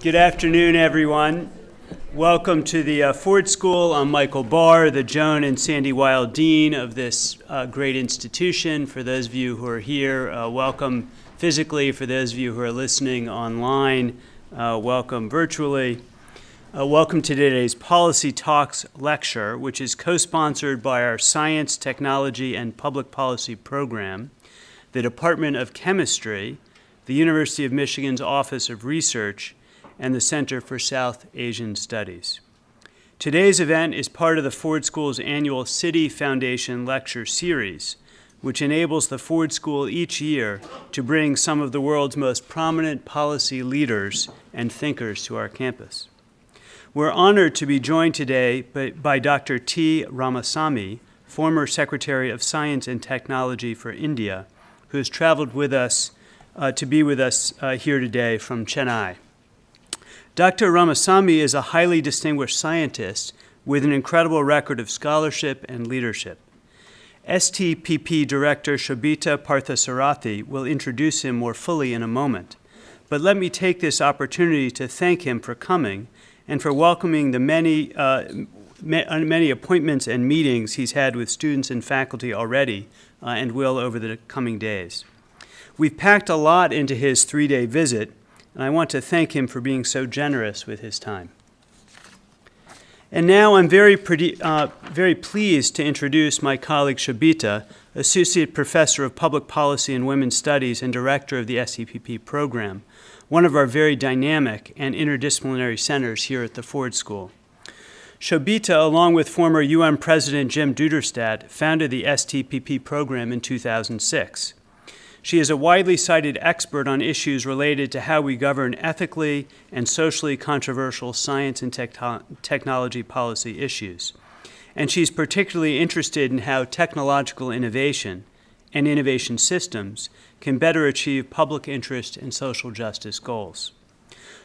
Good afternoon, everyone. Welcome to the Ford School. I'm Michael Barr, the Joan and Sandy Weil Dean of this great institution. For those of you who are here, welcome physically. For those of you who are listening online, welcome virtually. Welcome to today's Policy Talks lecture, which is co-sponsored by our Science, Technology, and Public Policy program, the Department of Chemistry, the University of Michigan's Office of Research, and the Center for South Asian Studies. Today's event is part of the Ford School's annual City Foundation Lecture Series, which enables the Ford School each year to bring some of the world's most prominent policy leaders and thinkers to our campus. We're honored to be joined today by Dr. T. Ramasami, former Secretary of Science and Technology for India, who has traveled with us to be with us here today from Chennai. Dr. Ramasami is a highly distinguished scientist with an incredible record of scholarship and leadership. STPP Director Shobita Parthasarathi will introduce him more fully in a moment, but let me take this opportunity to thank him for coming and for welcoming the many appointments and meetings he's had with students and faculty already and will over the coming days. We've packed a lot into his 3-day visit, and I want to thank him for being so generous with his time. And now I'm very pleased to introduce my colleague Shobita, Associate Professor of Public Policy and Women's Studies and Director of the STPP program, one of our very dynamic and interdisciplinary centers here at the Ford School. Shobita, along with former UN President Jim Duderstadt, founded the STPP program in 2006. She is a widely cited expert on issues related to how we govern ethically and socially controversial science and technology policy issues. And she's particularly interested in how technological innovation and innovation systems can better achieve public interest and social justice goals.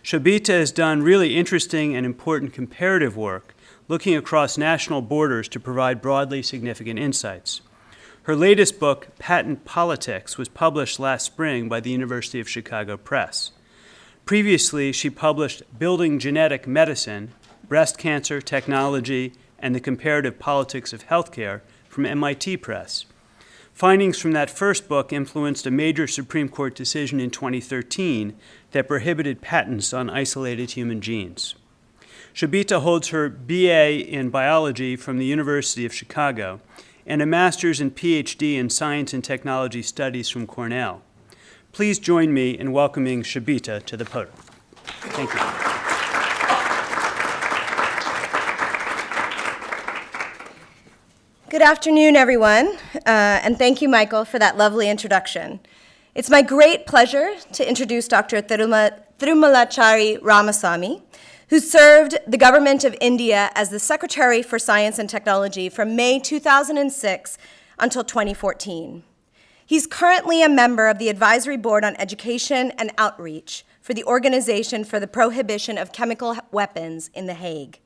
Shobita has done really interesting and important comparative work looking across national borders to provide broadly significant insights. Her latest book, Patent Politics, was published last spring by the University of Chicago Press. Previously, she published Building Genetic Medicine, Breast Cancer Technology, and the Comparative Politics of Healthcare from MIT Press. Findings from that first book influenced a major Supreme Court decision in 2013 that prohibited patents on isolated human genes. Shobita holds her BA in biology from the University of Chicago and a master's and PhD in Science and Technology Studies from Cornell. Please join me in welcoming Shobita to the podium. Thank you. Good afternoon, everyone, and thank you, Michael, for that lovely introduction. It's my great pleasure to introduce Dr. Thirumalachari Ramasami, who served the government of India as the Secretary for Science and Technology from May 2006 until 2014. He's currently a member of the Advisory Board on Education and Outreach for the Organization for the Prohibition of Chemical Weapons in The Hague.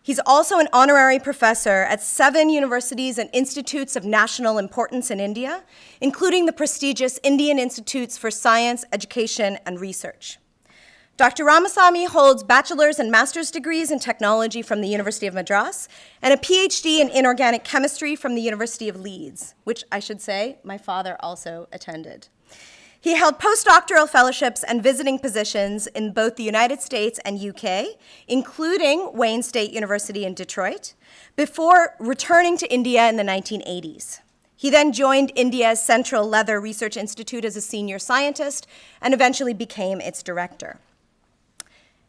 He's also an honorary professor at 7 universities and institutes of national importance in India, including the prestigious Indian Institutes for Science, Education, and Research. Dr. Ramasami holds bachelor's and master's degrees in technology from the University of Madras and a PhD in inorganic chemistry from the University of Leeds, which I should say my father also attended. He held postdoctoral fellowships and visiting positions in both the United States and UK, including Wayne State University in Detroit, before returning to India in the 1980s. He then joined India's Central Leather Research Institute as a senior scientist and eventually became its director.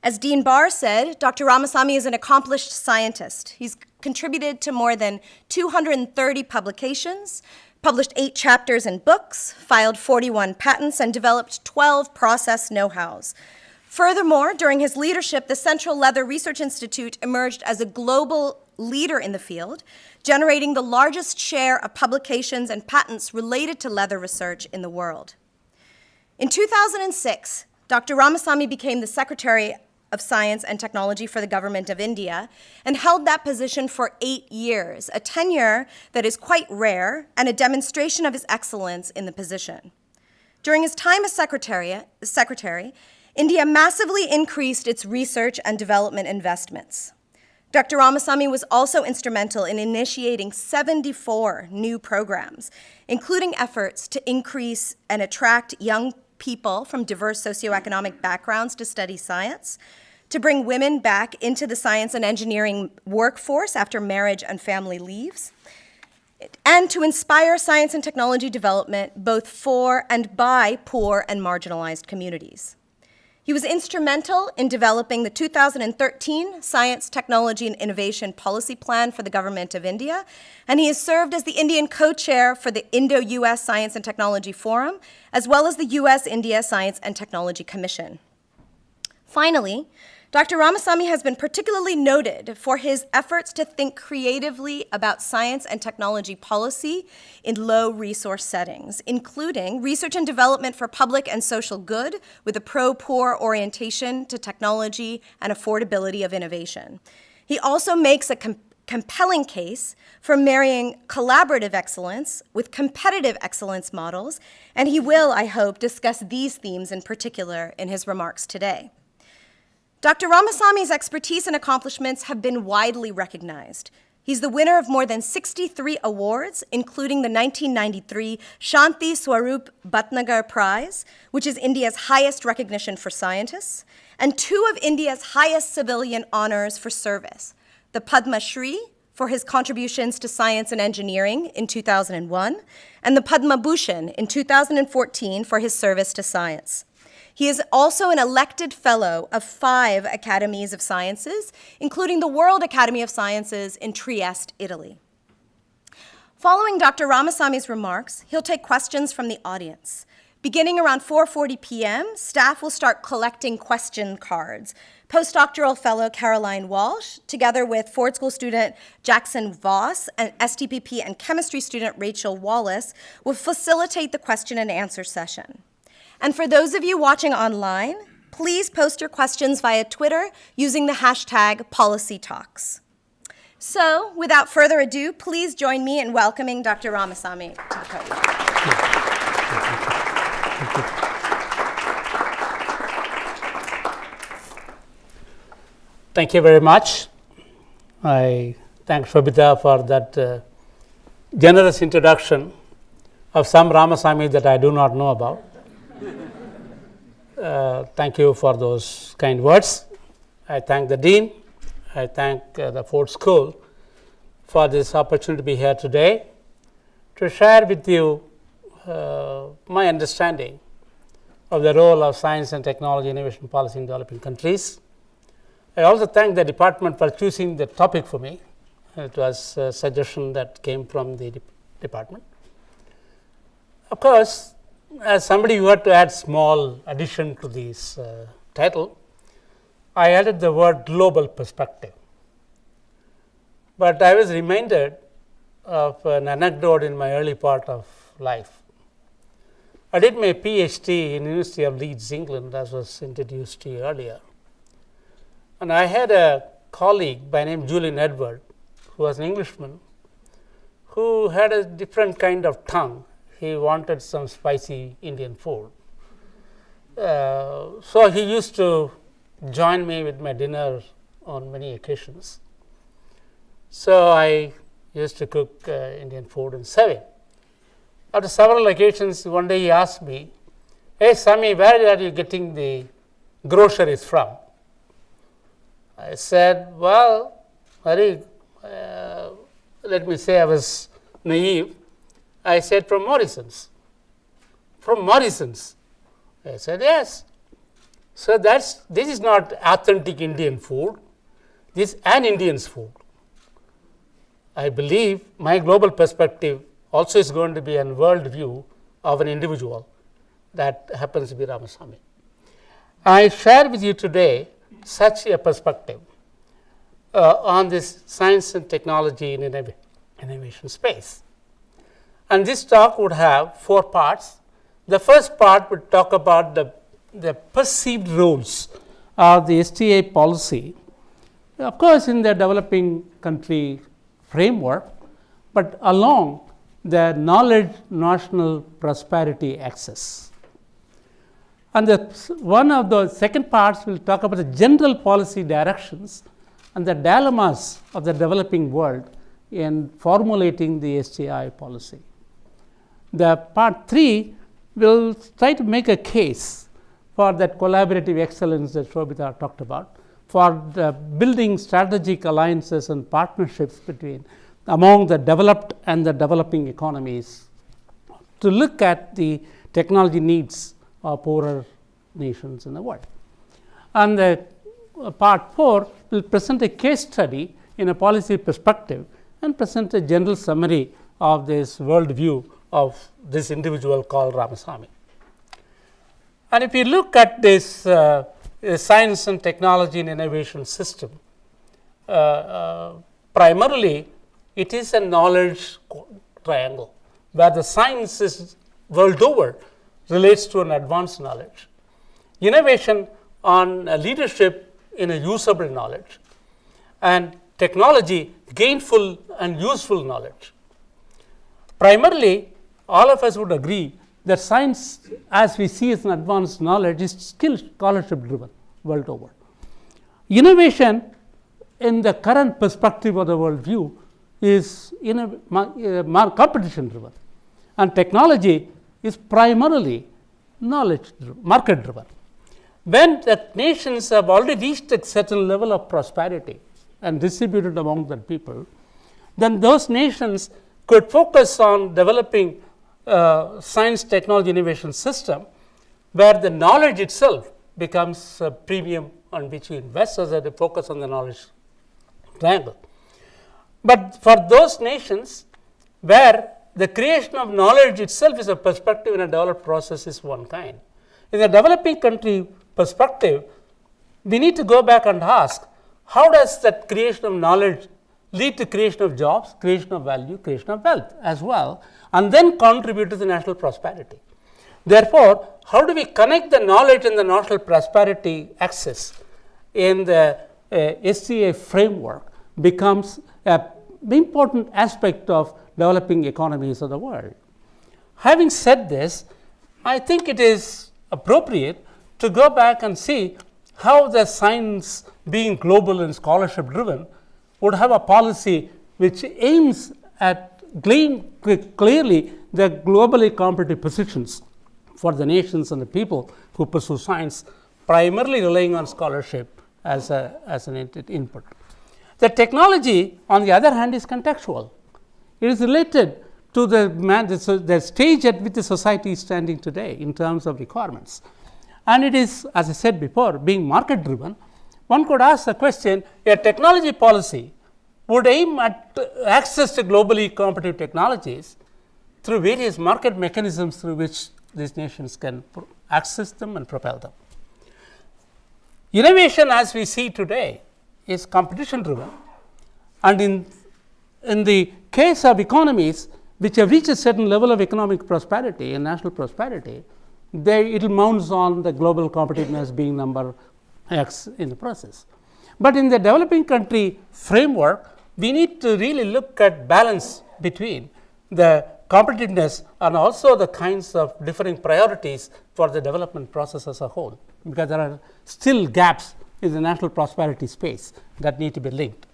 As Dean Barr said, Dr. Ramasami is an accomplished scientist. He's contributed to more than 230 publications, published 8 chapters in books, filed 41 patents, and developed 12 process know-hows. Furthermore, during his leadership, the Central Leather Research Institute emerged as a global leader in the field, generating the largest share of publications and patents related to leather research in the world. In 2006, Dr. Ramasami became the Secretary of Science and Technology for the Government of India and held that position for 8 years, a tenure that is quite rare and a demonstration of his excellence in the position. During his time as secretary, India massively increased its research and development investments. Dr. Ramasami was also instrumental in initiating 74 new programs, including efforts to increase and attract young people from diverse socioeconomic backgrounds to study science, to bring women back into the science and engineering workforce after marriage and family leaves, and to inspire science and technology development both for and by poor and marginalized communities. He was instrumental in developing the 2013 Science, Technology, and Innovation Policy Plan for the Government of India, and he has served as the Indian co-chair for the Indo-US Science and Technology Forum, as well as the US-India Science and Technology Commission. Finally, Dr. Ramasami has been particularly noted for his efforts to think creatively about science and technology policy in low-resource settings, including research and development for public and social good with a pro-poor orientation to technology and affordability of innovation. He also makes a compelling case for marrying collaborative excellence with competitive excellence models, and he will, I hope, discuss these themes in particular in his remarks today. Dr. Ramasami's expertise and accomplishments have been widely recognized. He's the winner of more than 63 awards, including the 1993 Shanti Swarup Bhatnagar Prize, which is India's highest recognition for scientists, and two of India's highest civilian honors for service, the Padma Shri for his contributions to science and engineering in 2001, and the Padma Bhushan in 2014 for his service to science. He is also an elected fellow of 5 academies of sciences, including the World Academy of Sciences in Trieste, Italy. Following Dr. Ramasami's remarks, he'll take questions from the audience. Beginning around 4:40 p.m., staff will start collecting question cards. Postdoctoral fellow Caroline Walsh, together with Ford School student Jackson Voss and STPP and chemistry student Rachel Wallace, will facilitate the question and answer session. And for those of you watching online, please post your questions via Twitter using the hashtag #PolicyTalks. So, without further ado, please join me in welcoming Dr. Ramasami to the podium. Thank you very much. I thank Shobita for that generous introduction of some Ramasami that I do not know about. Thank you for those kind words. I thank the Dean. I thank the Ford School for this opportunity to be here today to share with you my understanding of the role of science and technology innovation policy in developing countries. I also thank the department for choosing the topic for me. It was a suggestion that came from the department. Of course, as somebody who had to add small addition to this title, I added the word global perspective. But I was reminded of an anecdote in my early part of life. I did my PhD in University of Leeds, England, as was introduced to you earlier. And I had a colleague by name Julian Edward, who was an Englishman, who had a different kind of tongue. He wanted some spicy Indian food. So he used to join me with my dinner on many occasions. So I used to cook Indian food and serve it. After several occasions, one day he asked me, "Hey, Sami, where are you getting the groceries from?" I said, "Well, Hari, let me say I was naive. I said, from Morrison's." "From Morrison's?" I said, "Yes." So this is not authentic Indian food. This is an Indian's food. I believe my global perspective also is going to be a world view of an individual that happens to be Ramasami. I share with you today such a perspective on this science and technology in innovation space. And this talk would have 4 parts. The first part would talk about the perceived roles of the STA policy, of course, in the developing country framework, but along the knowledge national prosperity axis. And one of the second parts will talk about the general policy directions and the dilemmas of the developing world in formulating the STI policy. The part 3 will try to make a case for that collaborative excellence that Shobhita talked about, for the building strategic alliances and partnerships among the developed and the developing economies to look at the technology needs of poorer nations in the world. And the part 4 will present a case study in a policy perspective and present a general summary of this worldview of this individual called Ramasami. And if you look at this science and technology and innovation system, primarily it is a knowledge triangle where the science is world over relates to an advanced knowledge, innovation on leadership in a usable knowledge, and technology gainful and useful knowledge. Primarily, all of us would agree that science, as we see as an advanced knowledge, is still scholarship driven world over. Innovation in the current perspective of the worldview is competition driven, and technology is primarily knowledge market driven. When the nations have already reached a certain level of prosperity and distributed among the people, then those nations could focus on developing science, technology, innovation system where the knowledge itself becomes a premium on which you invest, so that they focus on the knowledge triangle. But for those nations where the creation of knowledge itself is a perspective in a developed process is one kind, in a developing country perspective, we need to go back and ask, how does that creation of knowledge lead to creation of jobs, creation of value, creation of wealth as well, and then contribute to the national prosperity. Therefore, how do we connect the knowledge and the national prosperity axis in the SCA framework becomes an important aspect of developing economies of the world. Having said this, I think it is appropriate to go back and see how the science, being global and scholarship driven, would have a policy which aims at clearly the globally competitive positions for the nations and the people who pursue science, primarily relying on scholarship as an input. The technology, on the other hand, is contextual. It is related to the stage at which the society is standing today in terms of requirements. And it is, as I said before, being market driven. One could ask the question, a technology policy would aim at access to globally competitive technologies through various market mechanisms through which these nations can access them and propel them. Innovation, as we see today, is competition driven, and in the case of economies which have reached a certain level of economic prosperity and national prosperity, it mounts on the global competitiveness being number X in the process. But in the developing country framework, we need to really look at balance between the competitiveness and also the kinds of differing priorities for the development process as a whole, because there are still gaps in the national prosperity space that need to be linked.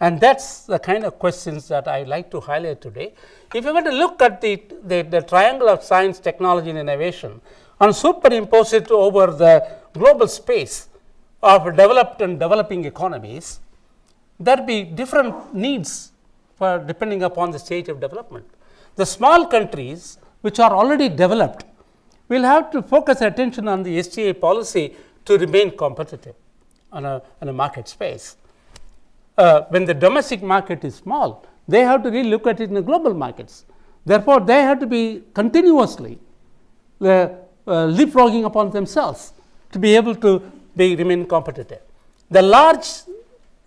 And that's the kind of questions that I like to highlight today. If you were to look at the triangle of science, technology, and innovation and superimpose it over the global space of developed and developing economies, there will be different needs for depending upon the stage of development. The small countries which are already developed will have to focus attention on the STA policy to remain competitive on a market space. When the domestic market is small, they have to really look at it in the global markets. Therefore, they have to be continuously leapfrogging upon themselves to be able to remain competitive. The large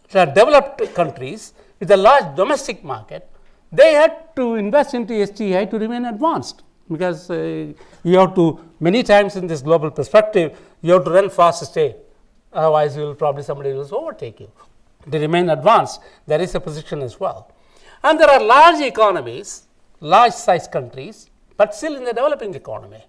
developed countries with a large domestic market, they had to invest into STI to remain advanced, because you have to, many times in this global perspective, you have to run fast to stay. Otherwise, somebody will overtake you. To remain advanced, there is a position as well. And there are large economies, large size countries, but still in the developing economy.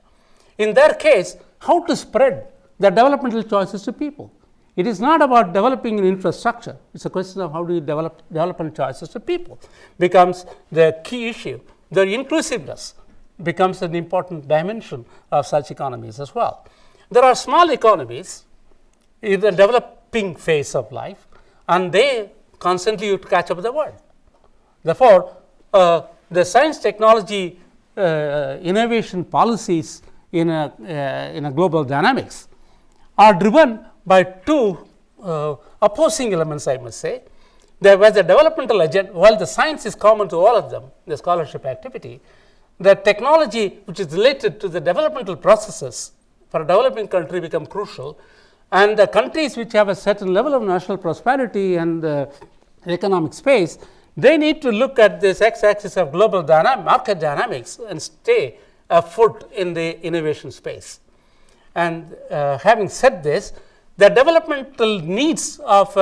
In their case, how to spread the developmental choices to people. It is not about developing an infrastructure. It's a question of how do you develop development choices to people becomes the key issue. The inclusiveness becomes an important dimension of such economies as well. There are small economies in the developing phase of life, and they constantly have to catch up with the world. Therefore, the science, technology, innovation policies in a global dynamics are driven by two opposing elements, I must say. There was a developmental agenda, while the science is common to all of them, the scholarship activity, the technology which is related to the developmental processes for a developing country become crucial, and the countries which have a certain level of national prosperity and economic space, they need to look at this x-axis of global market dynamics and stay afoot in the innovation space. And having said this, the developmental needs of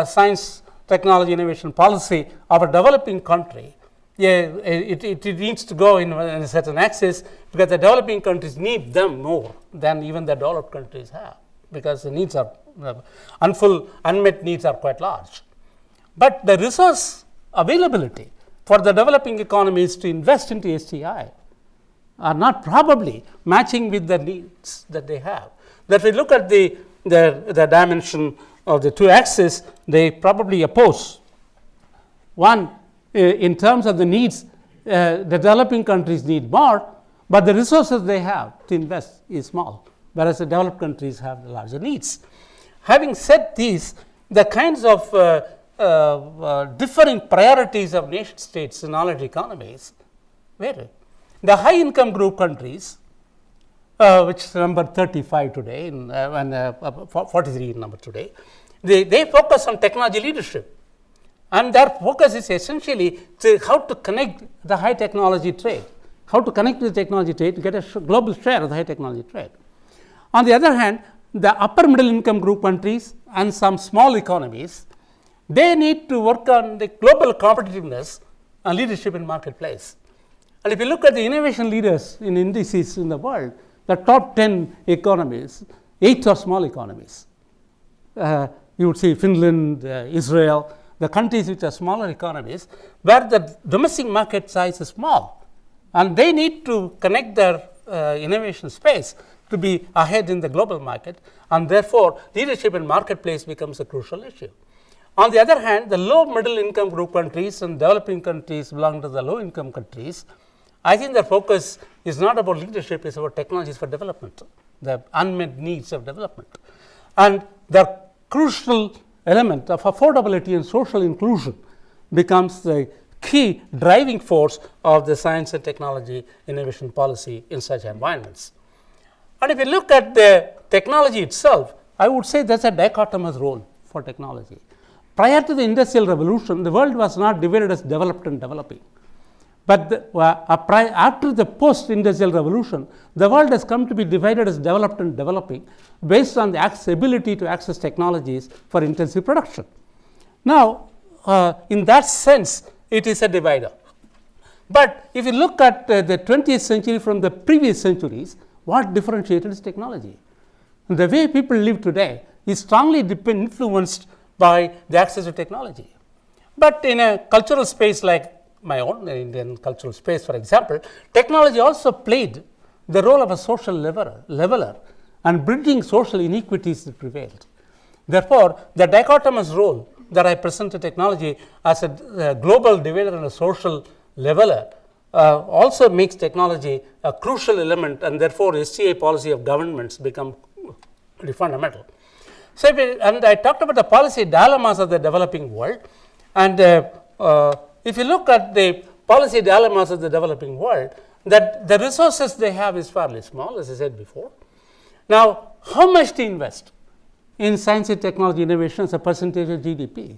science, technology, innovation policy of a developing country, it needs to go in a certain axis, because the developing countries need them more than even the developed countries have, because the needs are unmet needs are quite large. But the resource availability for the developing economies to invest into STI are not probably matching with the needs that they have. That we look at the dimension of the two axes, they probably oppose. One, in terms of the needs, the developing countries need more, but the resources they have to invest is small, whereas the developed countries have the larger needs. Having said these, the kinds of differing priorities of nation states in knowledge economies vary. The high income group countries, which is number 35 today, and 43 number today, they focus on technology leadership. And their focus is essentially to how to connect the high technology trade, how to connect with the technology trade to get a global share of the high technology trade. On the other hand, the upper middle income group countries and some small economies, they need to work on the global competitiveness and leadership in marketplace. And if you look at the innovation leaders in indices in the world, the top 10 economies, 8 are small economies. You would see Finland, Israel, the countries which are smaller economies, where the domestic market size is small, and they need to connect their innovation space to be ahead in the global market, and therefore leadership in marketplace becomes a crucial issue. On the other hand, the low middle income group countries and developing countries belong to the low income countries. I think their focus is not about leadership, it's about technologies for development, the unmet needs of development. And the crucial element of affordability and social inclusion becomes the key driving force of the science and technology innovation policy in such environments. And if you look at the technology itself, I would say there's a dichotomous role for technology. Prior to the Industrial Revolution, the world was not divided as developed and developing. But after the post-industrial revolution, the world has come to be divided as developed and developing based on the ability to access technologies for intensive production. Now, in that sense, it is a divider. But if you look at the 20th century from the previous centuries, what differentiated is technology? And the way people live today is strongly influenced by the access to technology. But in a cultural space like my own Indian cultural space, for example, technology also played the role of a social leveler and bridging social inequities that prevailed. Therefore, the dichotomous role that I present to technology as a global divider and a social leveler also makes technology a crucial element, and therefore STA policy of governments become pretty fundamental. So, and I talked about the policy dilemmas of the developing world, and if you look at the policy dilemmas of the developing world, that the resources they have is fairly small, as I said before. Now, how much to invest in science and technology innovation as a percentage of GDP?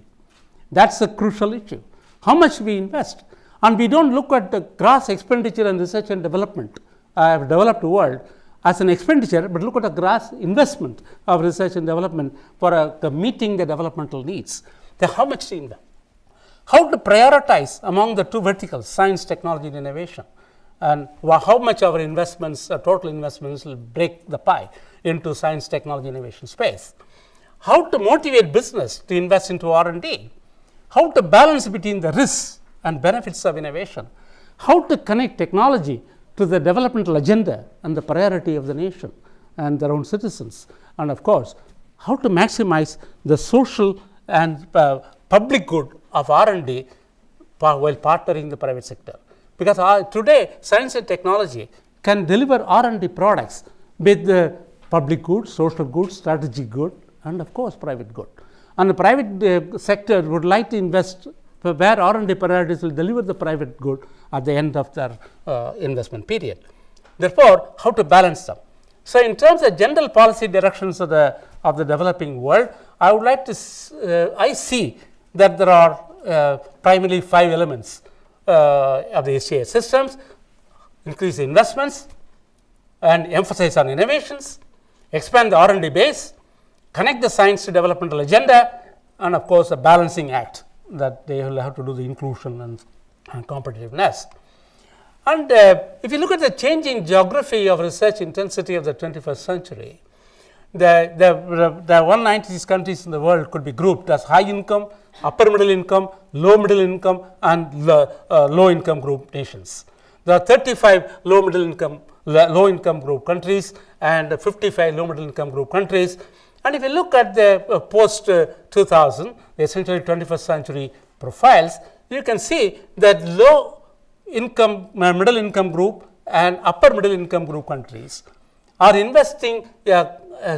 That's a crucial issue. How much we invest? And we don't look at the gross expenditure on research and development of developed world as an expenditure, but look at the gross investment of research and development for meeting the developmental needs. Then how much to invest? How to prioritize among the two verticals, science, technology, and innovation? and how much our investments, total investments, will break the pie into science, technology, innovation space. How to motivate business to invest into R&D, how to balance between the risks and benefits of innovation, how to connect technology to the developmental agenda and the priority of the nation and their own citizens, and of course, how to maximize the social and public good of R&D while partnering the private sector. Because today, science and technology can deliver R&D products with the public good, social good, strategic good, and of course, private good. And the private sector would like to invest where R&D priorities will deliver the private good at the end of their investment period. Therefore, how to balance them? So, in terms of general policy directions of the developing world, I would like to I see that there are primarily 5 elements of the STA systems: increase investments and emphasize on innovations, expand the R&D base, connect the science to developmental agenda, and of course, a balancing act that they will have to do the inclusion and competitiveness. And if you look at the changing geography of research intensity of the 21st century, the 196 countries in the world could be grouped as high income, upper middle income, middle income, and low income group nations. There are 35 low income group countries and 55 low middle income group countries. And if you look at the post 2000, the essentially 21st century profiles, you can see that low income, middle income group and upper middle income group countries are investing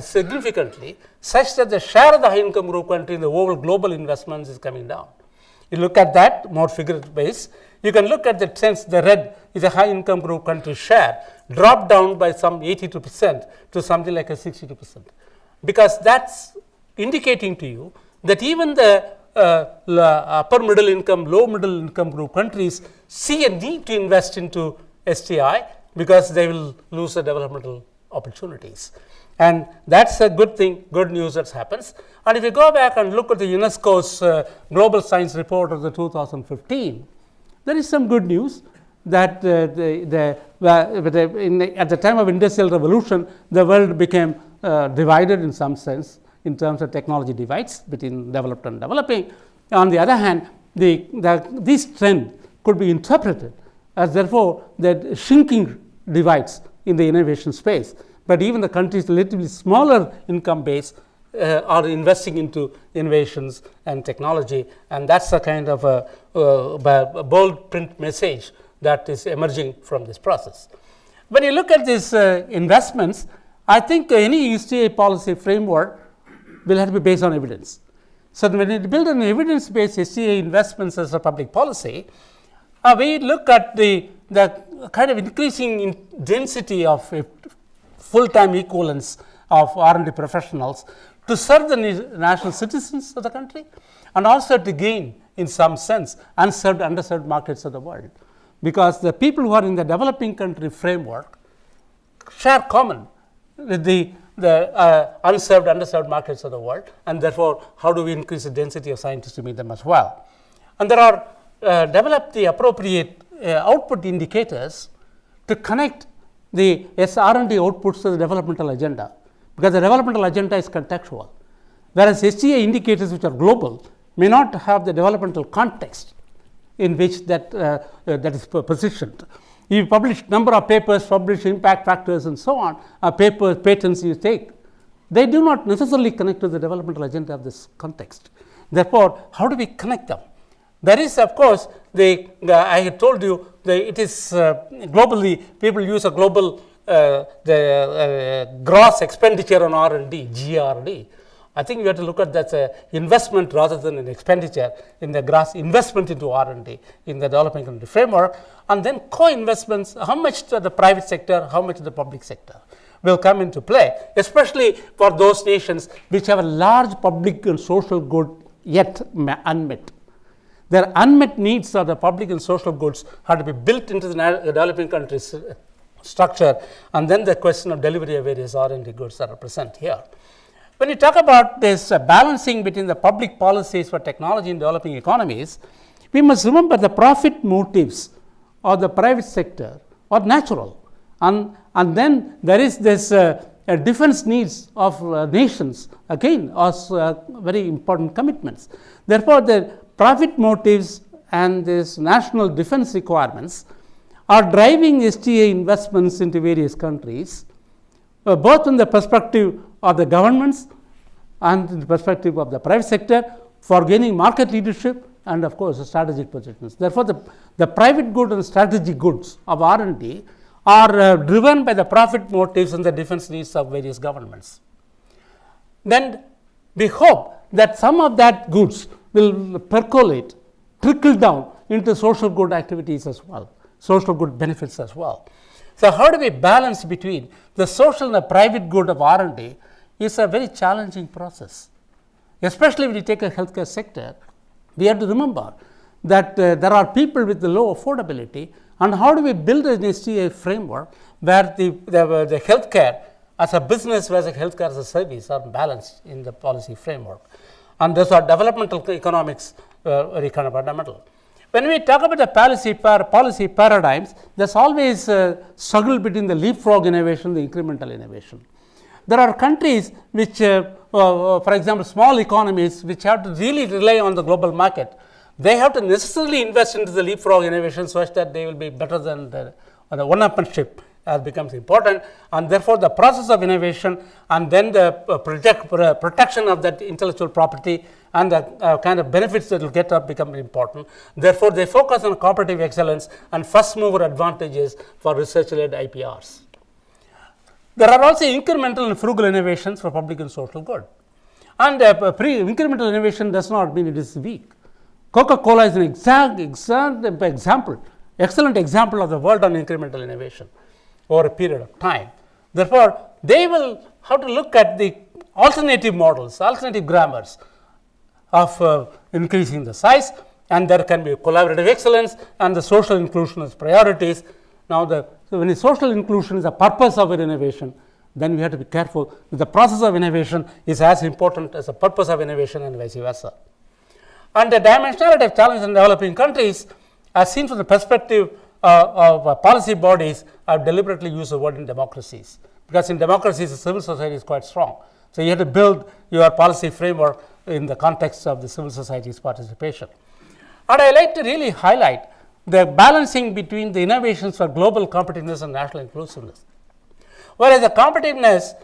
significantly, such that the share of the high income group country in the overall global investments is coming down. You look at that more figure based, you can look at the sense the red is a high income group country share dropped down by some 82% to something like a 62%, because that's indicating to you that even the upper middle income, low middle income group countries see a need to invest into STI because they will lose the developmental opportunities. And that's a good thing, good news that happens. And if you go back and look at the UNESCO's Global Science Report of the 2015, there is some good news that at the time of Industrial Revolution, the world became divided in some sense in terms of technology divides between developed and developing. On the other hand, this trend could be interpreted as therefore that shrinking divides in the innovation space. But even the countries relatively smaller income base are investing into innovations and technology, and that's a kind of a bold print message that is emerging from this process. When you look at these investments, I think any STA policy framework will have to be based on evidence. So when you build an evidence-based STA investments as a public policy, we look at the kind of increasing density of full-time equivalents of R&D professionals to serve the national citizens of the country, and also to gain, in some sense, unserved, underserved markets of the world. Because the people who are in the developing country framework share common with the unserved, underserved markets of the world, and therefore, how do we increase the density of scientists to meet them as well? And there are develop the appropriate output indicators to connect the R&D outputs to the developmental agenda, because the developmental agenda is contextual, whereas STA indicators which are global may not have the developmental context in which that is positioned. You publish number of papers, publish impact factors and so on, papers, patents you take, they do not necessarily connect to the developmental agenda of this context. Therefore, how do we connect them? There is, of course, I had told you that it is globally, people use a global gross expenditure on R&D, GRD. I think we have to look at that as an investment rather than an expenditure in the gross investment into R&D in the developing country framework, and then co-investments, how much to the private sector, how much to the public sector will come into play, especially for those nations which have a large public and social good yet unmet. Their unmet needs of the public and social goods have to be built into the developing countries structure, and then the question of delivery of various R&D goods are present here. When you talk about this balancing between the public policies for technology in developing economies, we must remember the profit motives of the private sector or natural. And then there is this defense needs of nations, again, are very important commitments. Therefore, the profit motives and these national defense requirements are driving STA investments into various countries, both in the perspective of the governments and in the perspective of the private sector, for gaining market leadership and of course strategic positions. Therefore, the private good and strategic goods of R&D are driven by the profit motives and the defense needs of various governments. Then we hope that some of that goods will percolate, trickle down into social good activities as well, social good benefits as well. So, how do we balance between the social and the private good of R&D is a very challenging process. Especially when you take a healthcare sector, we have to remember that there are people with the low affordability, and how do we build an STA framework where the healthcare as a business versus healthcare as a service are balanced in the policy framework. And those are developmental economics very kind of fundamental. When we talk about the policy paradigms, there's always a struggle between the leapfrog innovation and the incremental innovation. There are countries which, for example, small economies which have to really rely on the global market. They have to necessarily invest into the leapfrog innovation such that they will be better than the one-upmanship becomes important, and therefore the process of innovation and then the protection of that intellectual property and the kind of benefits that will get up become important. Therefore, they focus on competitive excellence and first mover advantages for research-led IPRs. There are also incremental and frugal innovations for public and social good. And incremental innovation does not mean it is weak. Coca-Cola is an excellent example of the world on incremental innovation over a period of time. Therefore, they will have to look at the alternative models, alternative grammars of increasing the size, and there can be collaborative excellence and the social inclusion as priorities. Now, when the social inclusion is the purpose of an innovation, then we have to be careful that the process of innovation is as important as the purpose of innovation and vice versa. And the dimensionality of challenge in developing countries, as seen from the perspective of policy bodies, I've deliberately used the word in democracies, because in democracies the civil society is quite strong. So, you have to build your policy framework in the context of the civil society's participation. And I like to really highlight the balancing between the innovations for global competitiveness and national inclusiveness. Whereas the competitiveness,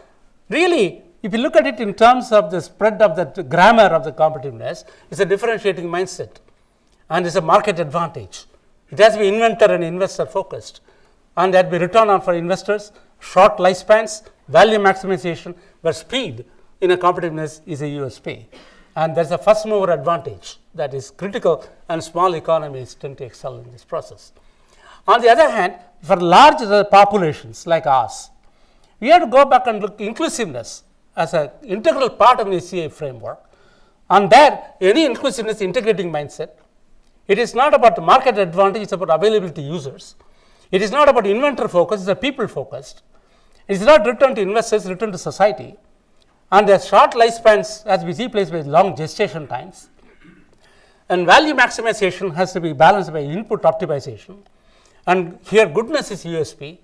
really, if you look at it in terms of the spread of the grammar of the competitiveness, it's a differentiating mindset and it's a market advantage. It has to be inventor and investor focused, and that be return on for investors, short lifespans, value maximization, where speed in a competitiveness is a USP. And there's a first mover advantage that is critical, and small economies tend to excel in this process. On the other hand, for large populations like ours, we have to go back and look inclusiveness as an integral part of the SCA framework, and there any inclusiveness integrating mindset. It is not about the market advantage, it's about availability to users. It is not about inventor focus, it's a people focused. It is not return to investors, return to society. And the short lifespans, as we see, plays with long gestation times. And value maximization has to be balanced by input optimization. And here goodness is USP.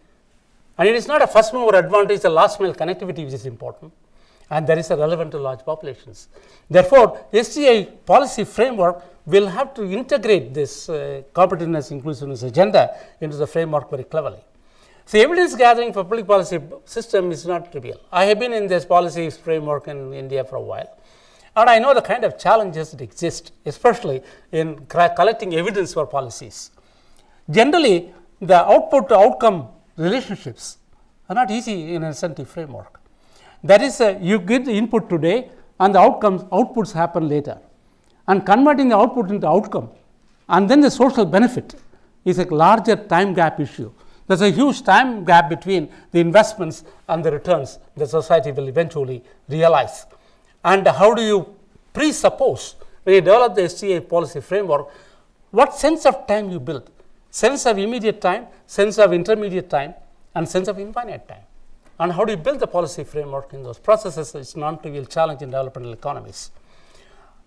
And it is not a first mover advantage, the last mile connectivity which is important. And that is relevant to large populations. Therefore, SCA policy framework will have to integrate this competitiveness inclusiveness agenda into the framework very cleverly. So, evidence gathering for public policy system is not trivial. I have been in this policy framework in India for a while, and I know the kind of challenges that exist, especially in collecting evidence for policies. Generally, the output to outcome relationships are not easy in an incentive framework. That is, you get the input today and the outputs happen later, and converting the output into outcome and then the social benefit is a larger time gap issue. There is a huge time gap between the investments and the returns the society will eventually realize. And how do you presuppose when you develop the SCA policy framework, what sense of time you build? Sense of immediate time, sense of intermediate time, and sense of infinite time. And how do you build the policy framework in those processes? It's non-trivial challenge in developmental economies.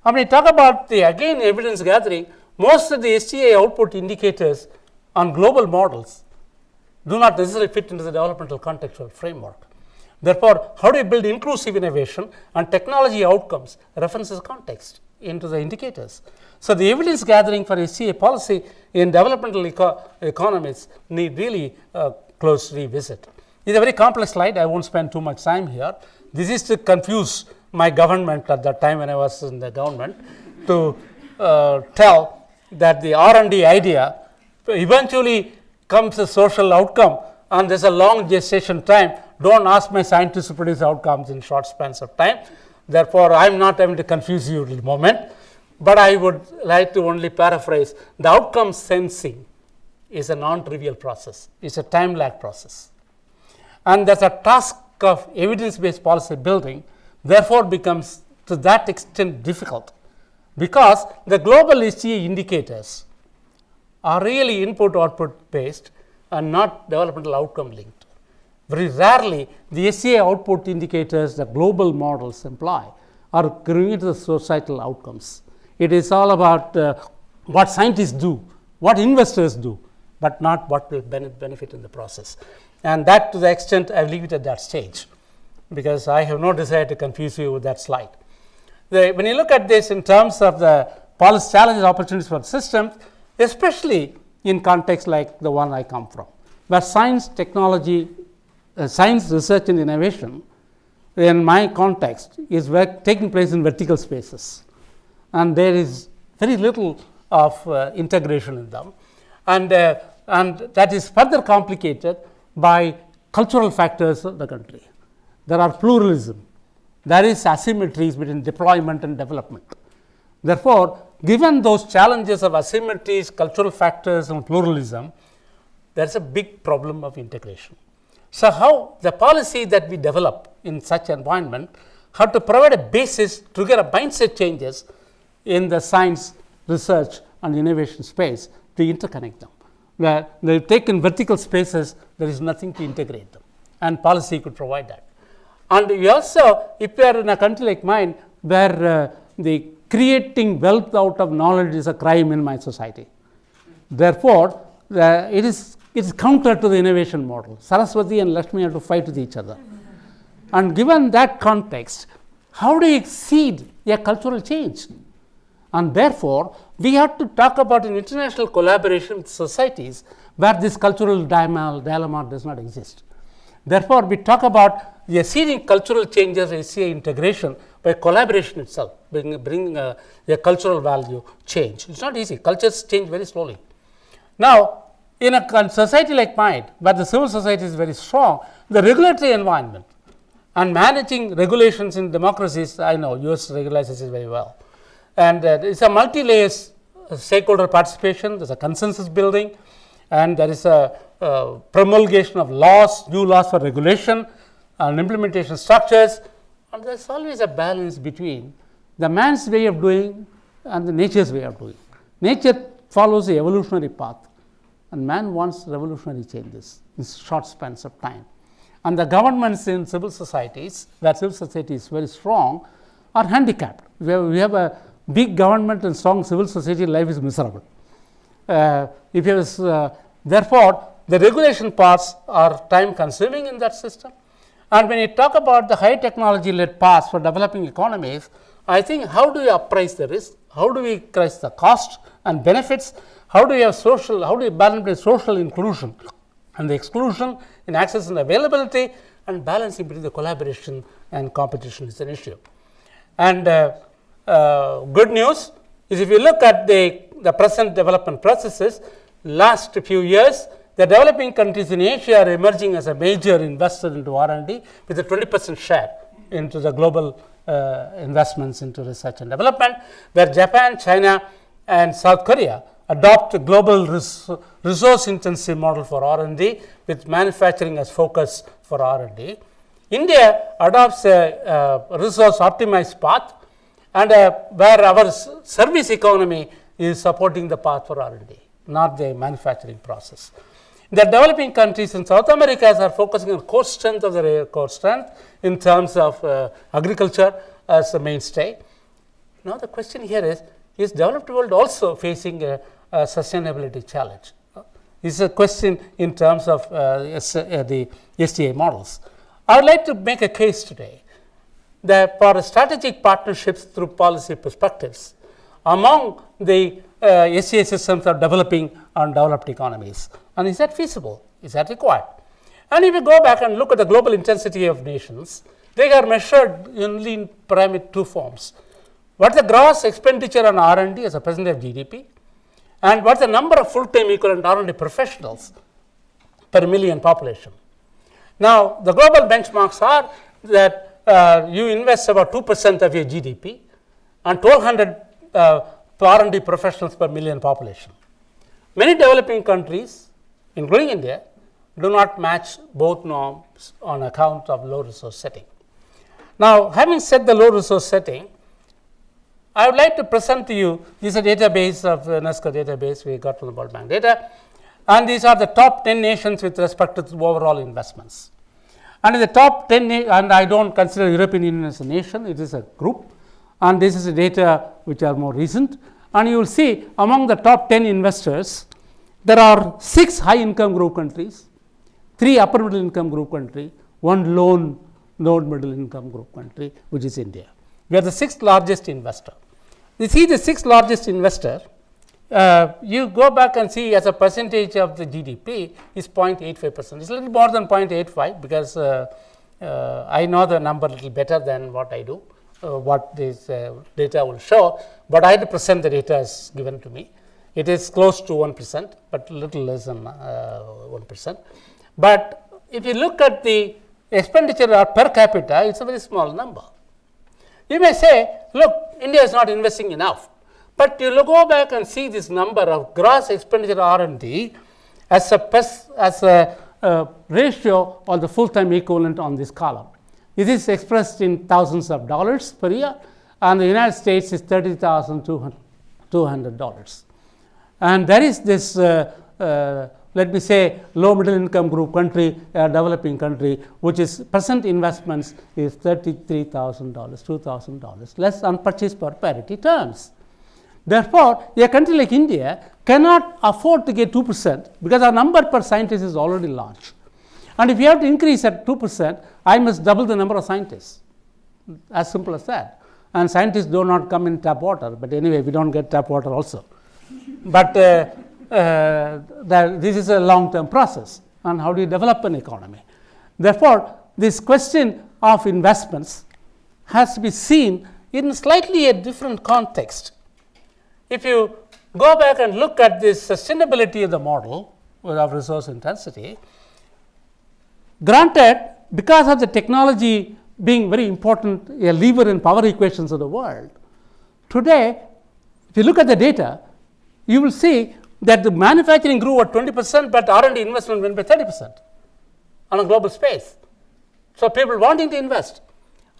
And when we talk about the again evidence gathering, most of the SCA output indicators on global models do not necessarily fit into the developmental contextual framework. Therefore, how do you build inclusive innovation and technology outcomes references context into the indicators? So, the evidence gathering for SCA policy in developmental economies need really close revisit. It is a very complex slide. I won't spend too much time here. This is to confuse my government at that time when I was in the government to tell that the R&D idea eventually comes a social outcome, and there's a long gestation time. Don't ask my scientists to produce outcomes in short spans of time. Therefore, I'm not able to confuse you at the moment, but I would like to only paraphrase. The outcome sensing is a non-trivial process. It's a time lag process. And there's a task of evidence-based policy building, therefore becomes to that extent difficult, because the global SCA indicators are really input-output based and not developmental outcome linked. Very rarely the SCA output indicators that global models imply are related to the societal outcomes. It is all about what scientists do, what investors do, but not what will benefit in the process. And that, to the extent, I leave it at that stage, because I have no desire to confuse you with that slide. When you look at this in terms of the policy challenges, opportunities for systems, especially in contexts like the one I come from, where science, technology, science, research and innovation, in my context, is taking place in vertical spaces, and there is very little of integration in them, and that is further complicated by cultural factors of the country. There are pluralism, there is asymmetries between deployment and development. Therefore, given those challenges of asymmetries, cultural factors and pluralism, there is a big problem of integration. So, how the policy that we develop in such environment have to provide a basis to get a mindset changes in the science, research and innovation space to interconnect them. Where they take in vertical spaces, there is nothing to integrate them, and policy could provide that. And we also, if we are in a country like mine, where the creating wealth out of knowledge is a crime in my society. Therefore, it is counter to the innovation model. Saraswati and Lakshmi have to fight with each other. And given that context, how do you exceed a cultural change? And therefore, we have to talk about an international collaboration with societies where this cultural dilemma does not exist. Therefore, we talk about the exceeding cultural changes, SCA integration by collaboration itself, bringing a cultural value change. It's not easy. Cultures change very slowly. Now, in a society like mine, where the civil society is very strong, the regulatory environment and managing regulations in democracies, I know US regulates this very well. And it's a multi-layer stakeholder participation, there's a consensus building, and there is a promulgation of laws, new laws for regulation and implementation structures, and there's always a balance between the man's way of doing and the nature's way of doing. Nature follows the evolutionary path, and man wants revolutionary changes in short spans of time. And the governments in civil societies, where civil society is very strong, are handicapped. We have a big government and strong civil society, life is miserable. Therefore, the regulation parts are time consuming in that system. And when you talk about the high technology led paths for developing economies, I think how do you appraise the risk? How do we price the cost and benefits? How do you balance between social inclusion and the exclusion in access and availability, and balancing between the collaboration and competition is an issue. And good news is, if you look at the present development processes, last few years, the developing countries in Asia are emerging as a major investor into R&D with a 20% share into the global investments into research and development, where Japan, China and South Korea adopt a global resource intensive model for R&D with manufacturing as focus for R&D. India adopts a resource optimized path, and where our service economy is supporting the path for R&D, not the manufacturing process. The developing countries in South America are focusing on core strength of their core strength in terms of agriculture as a mainstay. Now the question here is developed world also facing a sustainability challenge? is a question in terms of the STA models. I would like to make a case today that for strategic partnerships through policy perspectives among the STA systems of developing and developed economies. And is that feasible? Is that required? And if you go back and look at the global intensity of nations, they are measured only in primarily two forms. What is the gross expenditure on R&D as a percentage of GDP, and what is the number of full-time equivalent R&D professionals per million population. Now, the global benchmarks are that you invest about 2% of your GDP and 1,200 R&D professionals per million population. Many developing countries, including India, do not match both norms on account of low resource setting. Now, having said the low resource setting, I would like to present to you, this is a database of UNESCO database we got from the World Bank data, and these are the top 10 nations with respect to overall investments. And in the top 10, and I don't consider European Union as a nation, it is a group, and this is the data which are more recent. And you will see among the top 10 investors, there are 6 high income group countries, 3 upper middle income group country, 1 low middle income group country, which is India. We are the 6th largest investor. You see the 6th largest investor, you go back and see as a percentage of the GDP is 0.85%. It's a little more than 0.85 because I know the number a little better than what I do, what this data will show, but I had to present the data as given to me. It is close to 1%, but little less than 1%. But if you look at the expenditure per capita, it's a very small number. You may say, look, India is not investing enough. But you go back and see this number of gross expenditure R&D as a ratio of the full-time equivalent on this column. It is expressed in thousands of dollars per year, and the United States is $30,200. And there is this, let me say, low middle income group country, developing country, which is present investments is $33,000, $2,000 less on purchase per parity terms. Therefore, a country like India cannot afford to get 2% because our number per scientist is already large. And if you have to increase at 2%, I must double the number of scientists. As simple as that. And scientists do not come in tap water, but anyway, we don't get tap water also. But this is a long-term process. And how do you develop an economy? Therefore, this question of investments has to be seen in slightly a different context. If you go back and look at the sustainability of the model of resource intensity, granted, because of the technology being very important, a lever in power equations of the world, today, if you look at the data, you will see that the manufacturing grew at 20%, but R&D investment went by 30% on a global space. So people wanting to invest.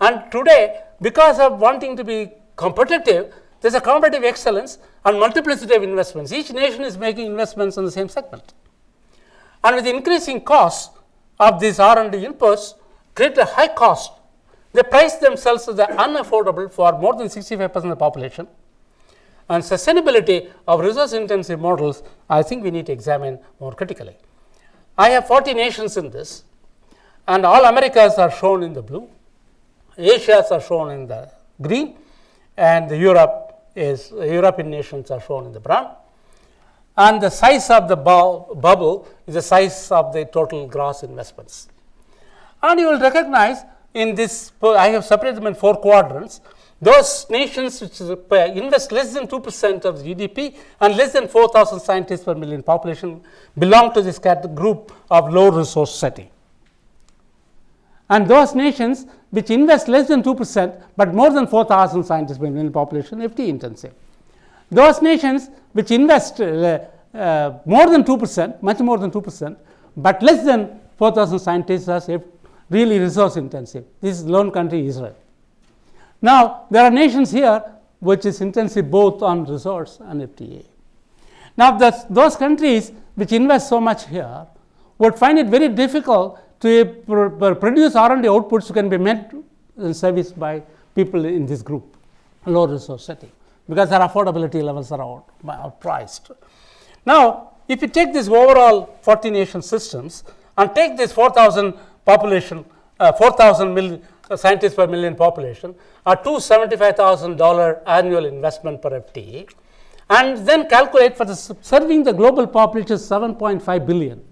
And today, because of wanting to be competitive, there is a competitive excellence and multiplicity of investments. Each nation is making investments in the same segment. And with the increasing costs of these R&D inputs, create a high cost. They price themselves as unaffordable for more than 65% of the population. And sustainability of resource intensive models, I think we need to examine more critically. I have 40 nations in this, and all Americas are shown in the blue, Asias are shown in the green, and the European nations are shown in the brown. And the size of the bubble is the size of the total gross investments. And you will recognize in this, I have separated them in 4 quadrants. Those nations which invest less than 2% of the GDP and less than 4,000 scientists per million population belong to this group of low resource setting. And those nations which invest less than 2% but more than 4,000 scientists per million population, FT intensive. Those nations which invest more than 2%, much more than 2%, but less than 4,000 scientists are really resource intensive. This is lone country Israel. Now, there are nations here which is intensive both on resource and FTA. Now, those countries which invest so much here would find it very difficult to produce R&D outputs which can be met and serviced by people in this group, low resource setting, because their affordability levels are outpriced. Now, if you take this overall 40 nation systems and take this 4,000 population, 4,000 scientists per million population, a $275,000 annual investment per FTE, and then calculate for serving the global population 7.5 billion.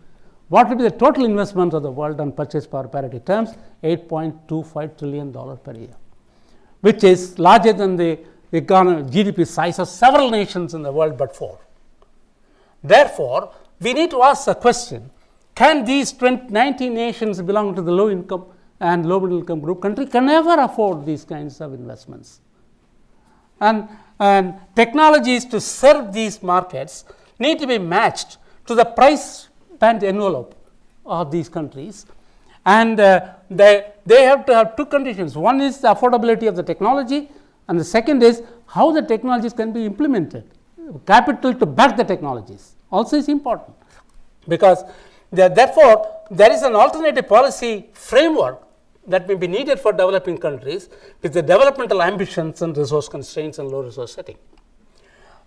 What will be the total investment of the world on purchase power parity terms? $8.25 trillion per year, which is larger than the GDP size of several nations in the world but 4. Therefore, we need to ask the question, can these 19 nations belong to the low income and low middle income group country can never afford these kinds of investments? And technologies to serve these markets need to be matched to the price band envelope of these countries, and they have to have two conditions. One is the affordability of the technology, and the second is how the technologies can be implemented. Capital to back the technologies also is important, because therefore there is an alternative policy framework that may be needed for developing countries with the developmental ambitions and resource constraints and low resource setting.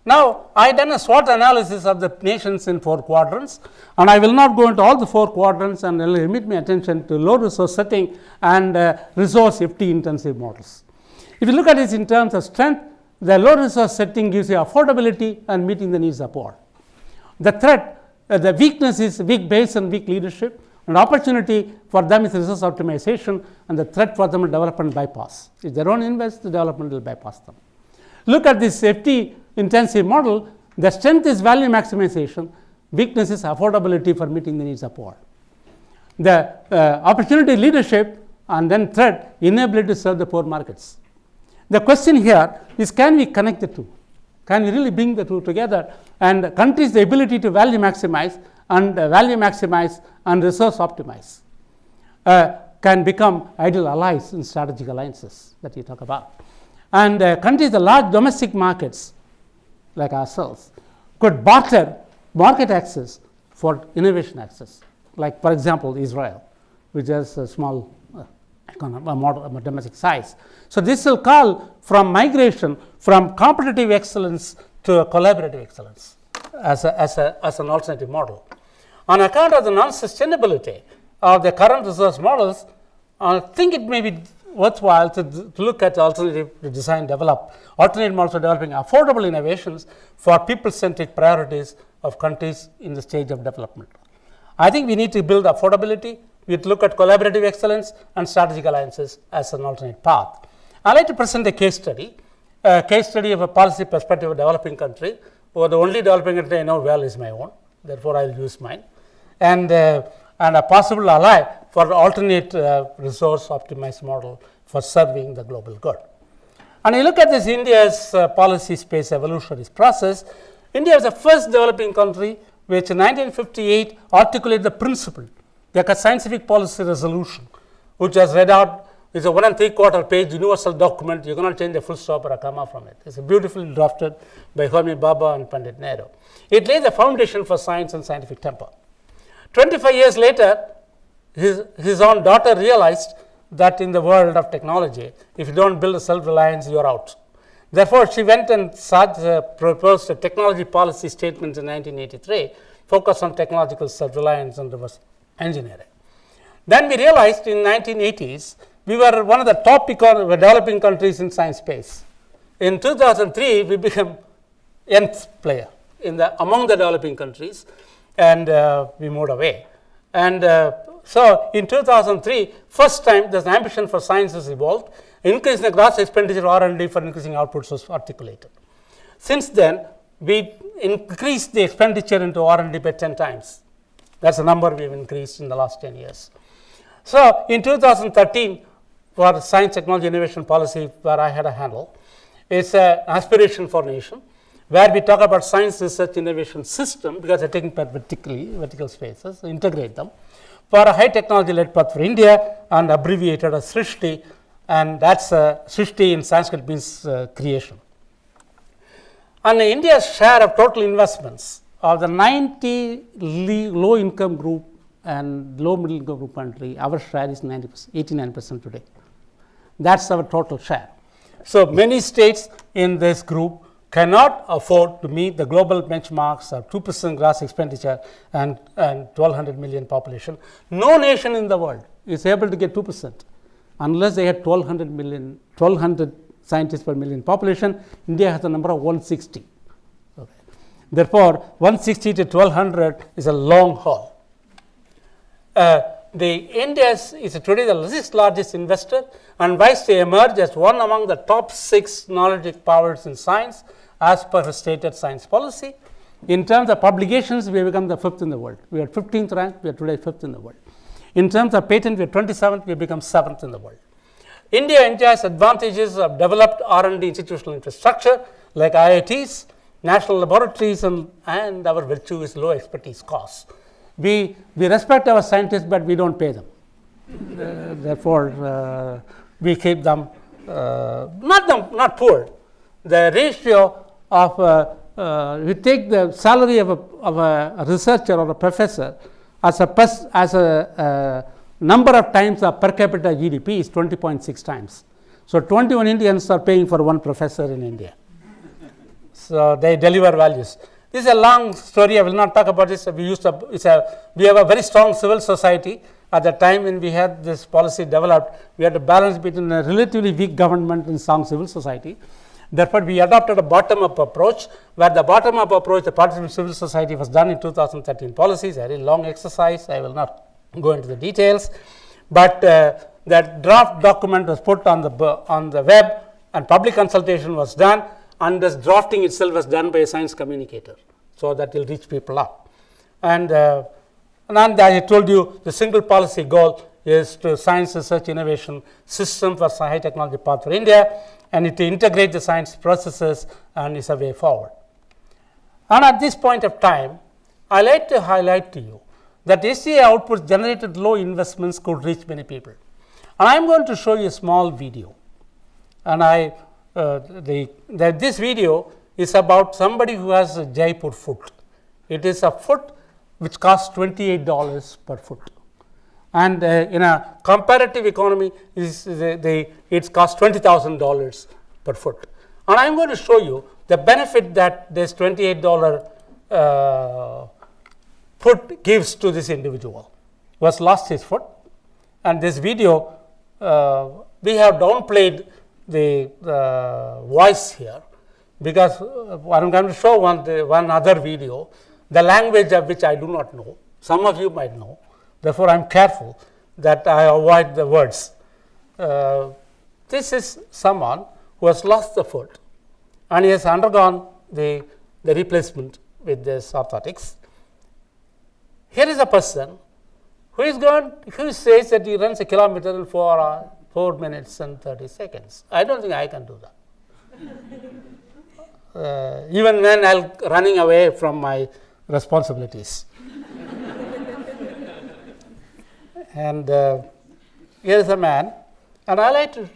Now, I done a SWOT analysis of the nations in 4 quadrants, and I will not go into all the 4 quadrants, and I will limit my attention to low resource setting and resource FT intensive models. If you look at this in terms of strength, the low resource setting gives you affordability and meeting the needs of poor. The threat, the weakness is weak base and weak leadership, and opportunity for them is resource optimization, and the threat for them is development bypass. If they don't invest, the development will bypass them. Look at this FT intensive model. The strength is value maximization, weakness is affordability for meeting the needs of poor. The opportunity leadership and then threat, inability to serve the poor markets. The question here is, can we connect the two? Can we really bring the two together? And countries, the ability to value maximize and resource optimize can become ideal allies in strategic alliances that you talk about. And countries, the large domestic markets like ourselves, could barter market access for innovation access, like for example Israel, which has a small domestic size. So this will call from migration from competitive excellence to a collaborative excellence as an alternative model. On account of the non-sustainability of the current resource models, I think it may be worthwhile to look at alternative to design, develop alternate models for developing affordable innovations for people-centric priorities of countries in the stage of development. I think we need to build affordability. We need to look at collaborative excellence and strategic alliances as an alternate path. I'd like to present a case study of a policy perspective of a developing country, where the only developing country I know well is my own, therefore I'll use mine, and a possible ally for alternate resource optimized model for serving the global good. And you look at this India's policy space evolutionary process. India was the first developing country which in 1958 articulated the principle, like a scientific policy resolution, which was read out. It's a 1 3/4 page universal document. You cannot change a full stop or a comma from it. It's beautifully drafted by Homi Bhabha and Pandit Nehru. It lays the foundation for science and scientific temper. 25 years later, his own daughter realized that in the world of technology, if you don't build a self-reliance, you're out. Therefore, she went and proposed a technology policy statement in 1983, focused on technological self-reliance and reverse engineering. Then we realized in 1980s, we were one of the top developing countries in science space. In 2003, we became nth player among the developing countries, and we moved away. And so in 2003, first time there's an ambition for science has evolved, increasing the gross expenditure R&D for increasing outputs was articulated. Since then, we increased the expenditure into R&D by 10 times. That's the number we've increased in the last 10 years. So in 2013, for science, technology, innovation policy, where I had a handle, it's an aspiration for nation, where we talk about science, research, innovation system, because they're taking part vertical spaces, integrate them, for a high technology-led path for India, and abbreviated as Srishti, and that's Srishti in Sanskrit means creation. And India's share of total investments of the 90 low-income group and low-middle-income group country, our share is 90%, 89% today. That's our total share. So many states in this group cannot afford to meet the global benchmarks of 2% gross expenditure and 1,200 million population. No nation in the world is able to get 2% unless they had 1,200 scientists per million population. India has a number of 160. Okay. Therefore, 160 to 1,200 is a long haul. India is today the sixth largest investor and wise to emerge as one among the top 6 knowledge powers in science as per her stated science policy. In terms of publications, we have become the 5th in the world. We are 15th ranked, we are today 5th in the world. In terms of patent, we are 27th, we have become 7th in the world. India enjoys advantages of developed R&D institutional infrastructure like IITs, national laboratories, and our virtue is low expertise costs. We respect our scientists, but we don't pay them. Therefore, we keep them not poor. The ratio of we take the salary of a researcher or a professor as a number of times of per capita GDP is 20.6 times. So 21 Indians are paying for one professor in India. So they deliver values. This is a long story. I will not talk about this. We have a very strong civil society. At the time when we had this policy developed, we had to balance between a relatively weak government and strong civil society. Therefore, we adopted a bottom-up approach, where the bottom-up approach, the participation of civil society, was done in 2013 policies, a very long exercise. I will not go into the details, but that draft document was put on the web, and public consultation was done, and this drafting itself was done by a science communicator, so that will reach people up. And as I told you, the single policy goal is to science research innovation system for high technology path for India, and it to integrate the science processes, and is a way forward. And at this point of time, I like to highlight to you that SCI outputs generated low investments could reach many people. And I am going to show you a small video. And this video is about somebody who has a Jaipur foot. It is a foot which costs $28 per foot. And in a comparative economy, it costs $20,000 per foot. And I am going to show you the benefit that this $28 foot gives to this individual who has lost his foot. And this video, we have downplayed the voice here, because I am going to show one other video, the language of which I do not know. Some of you might know. Therefore, I am careful that I avoid the words. This is someone who has lost the foot, and he has undergone the replacement with this orthotics. Here is a person who says that he runs a kilometer in 4 minutes and 30 seconds. I don't think I can do that. Even when I'm running away from my responsibilities. And here is a man, and I like to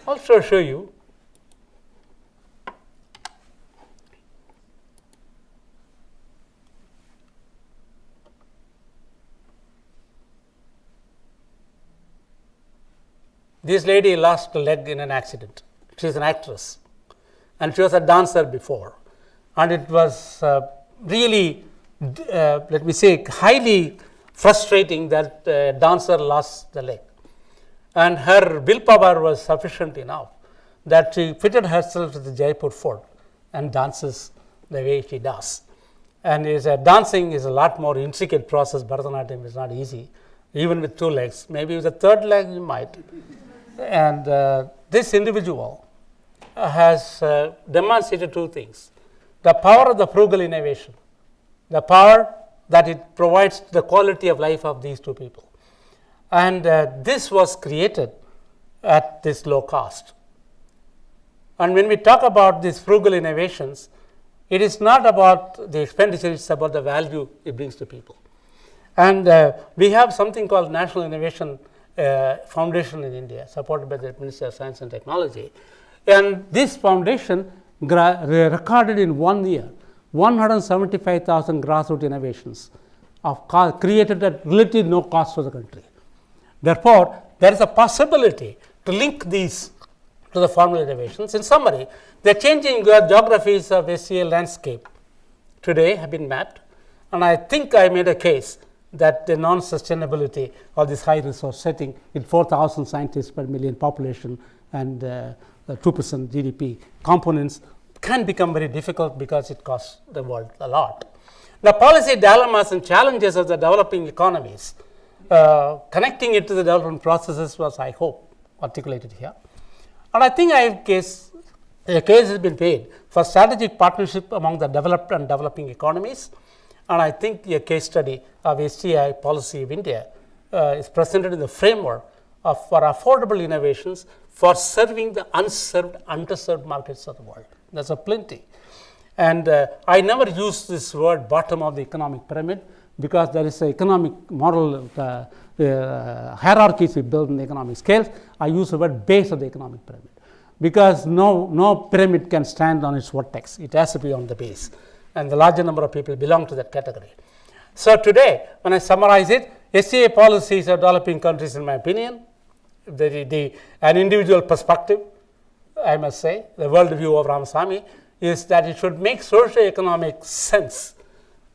also show you this lady lost a leg in an accident. She is an actress, and she was a dancer before, and it was really, let me say, highly frustrating that a dancer lost the leg, and her willpower was sufficient enough that she fitted herself to the Jaipur fort and dances the way she does. And dancing is a lot more intricate process. Bharatanatyam is not easy, even with 2 legs. Maybe with a 3rd leg you might. And this individual has demonstrated 2 things: the power of the frugal innovation, the power that it provides the quality of life of these 2 people. And this was created at this low cost. And when we talk about these frugal innovations, it is not about the expenditure, it's about the value it brings to people. And we have something called National Innovation Foundation in India, supported by the Ministry of Science and Technology. And this foundation recorded in 1 year 175,000 grassroots innovations created at relatively no cost to the country. Therefore, there is a possibility to link these to the formal innovations. In summary, the changing geographies of SCA landscape today have been mapped, and I think I made a case that the non-sustainability of this high resource setting in 4,000 scientists per million population and 2% GDP components can become very difficult because it costs the world a lot. The policy dilemmas and challenges of the developing economies, connecting it to the development processes was, I hope, articulated here. And I think a case has been made for strategic partnership among the developed and developing economies. And I think a case study of STI policy of India is presented in the framework for affordable innovations for serving the unserved, underserved markets of the world. There's a plenty. And I never use this word bottom of the economic pyramid because there is an economic model, hierarchies we build in the economic scales. I use the word base of the economic pyramid because no pyramid can stand on its vertex. It has to be on the base. And the larger number of people belong to that category. So today, when I summarize it, SCA policies of developing countries, in my opinion, an individual perspective, I must say, the worldview of Ramasami, is that it should make socio-economic sense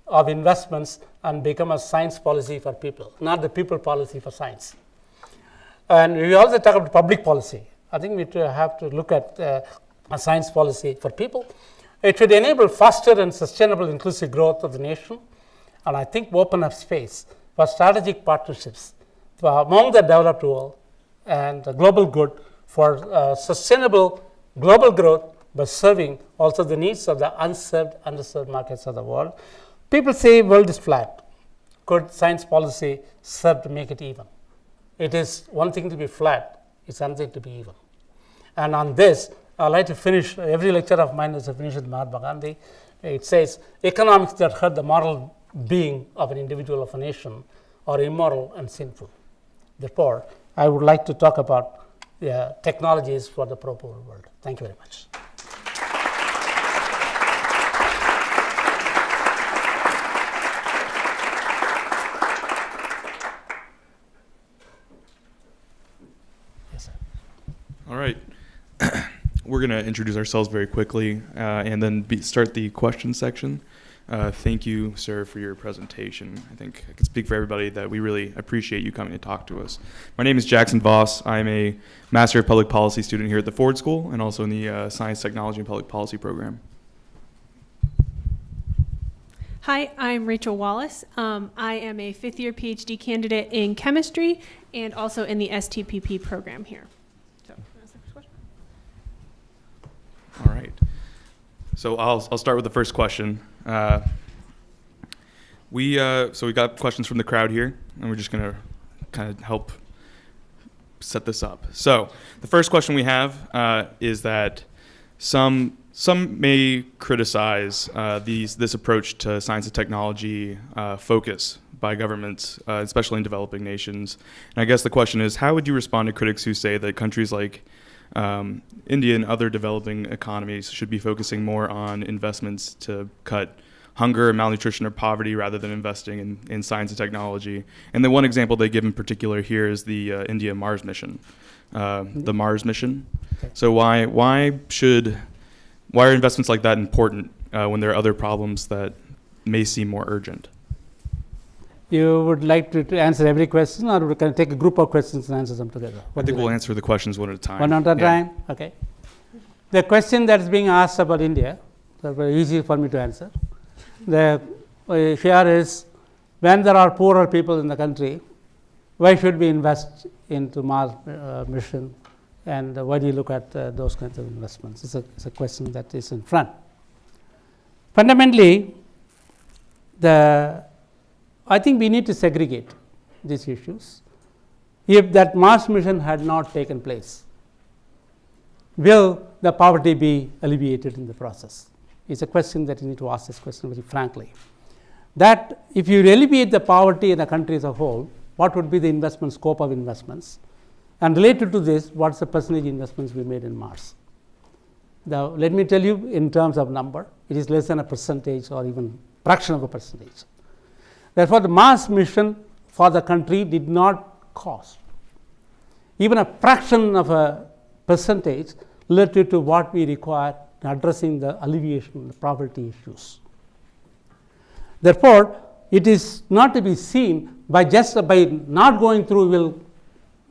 of investments and become a science policy for people, not the people policy for science. And we also talk about public policy. I think we have to look at a science policy for people. It should enable faster and sustainable inclusive growth of the nation, and I think open up space for strategic partnerships among the developed world and the global good for sustainable global growth by serving also the needs of the unserved, underserved markets of the world. People say world is flat. Could science policy serve to make it even? It is one thing to be flat, it's another thing to be even. And on this, I'd like to finish, every lecture of mine is to finish with Mahatma Gandhi. It says, economics that hurt the moral being of an individual, of a nation, are immoral and sinful. Therefore, I would like to talk about technologies for the pro-poor world. Thank you very much. Yes, sir. All right. We're going to introduce ourselves very quickly and then start the question section. Thank you, sir, for your presentation. I think I can speak for everybody that we really appreciate you coming to talk to us. My name is Jackson Voss. I'm a Master of Public Policy student here at the Ford School and also in the Science, Technology, and Public Policy program. Hi, I'm Rachel Wallace. I am a fifth-year PhD candidate in chemistry and also in the STPP program here. All right. So I'll start with the first question. We got questions from the crowd here, and we're just going to kind of help set this up. So the first question we have is that some may criticize this approach to science and technology focus by governments, especially in developing nations. And I guess the question is, how would you respond to critics who say that countries like India and other developing economies should be focusing more on investments to cut hunger, malnutrition, or poverty rather than investing in science and technology? And the one example they give in particular here is the India Mars mission, the Mars mission. Okay. So why are investments like that important when there are other problems that may seem more urgent? You would like to answer every question, or we can take a group of questions and answer them together? I think we'll answer the questions one at a time. One at a time? Okay. The question that is being asked about India, that's very easy for me to answer. The here is, when there are poorer people in the country, why should we invest into Mars mission, and why do you look at those kinds of investments? It's a question that is in front. Fundamentally, I think we need to segregate these issues. If that Mars mission had not taken place, will the poverty be alleviated in the process? It's a question that you need to ask this question very frankly. That if you alleviate the poverty in the country as a whole, what would be the investment scope of investments? And related to this, what's the percentage investments we made in Mars? Now, let me tell you in terms of number, it is less than a percentage or even fraction of a percentage. Therefore, the Mars mission for the country did not cost even a fraction of a percentage relative to what we require in addressing the alleviation of the poverty issues. Therefore, it is not to be seen by not going through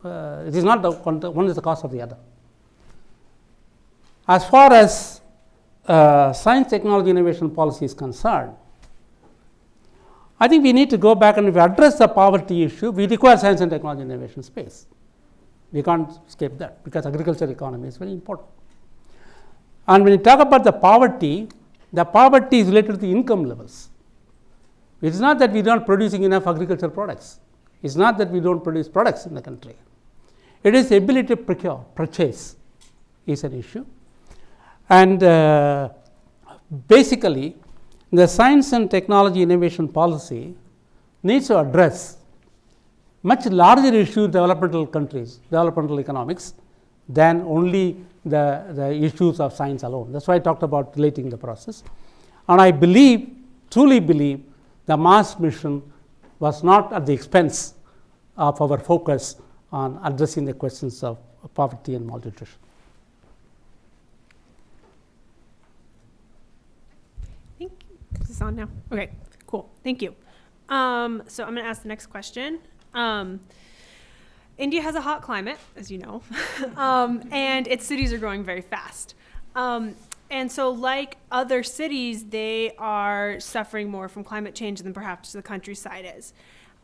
it is not one is the cause of the other. As far as science, technology, innovation policy is concerned, I think we need to go back, and if we address the poverty issue, we require science and technology innovation space. We can't escape that because agricultural economy is very important. And when you talk about the poverty is related to the income levels. It is not that we are not producing enough agricultural products. It is not that we don't produce products in the country. It is the ability to purchase is an issue. And basically, the science and technology innovation policy needs to address much larger issue developmental countries, developmental economics, than only the issues of science alone. That's why I talked about relating the process. And I truly believe, the Mars mission was not at the expense of our focus on addressing the questions of poverty and malnutrition. Is this on now? Okay, cool. Thank you. So I'm going to ask the next question. India has a hot climate, as you know, and its cities are growing very fast. And so like other cities, they are suffering more from climate change than perhaps the countryside is.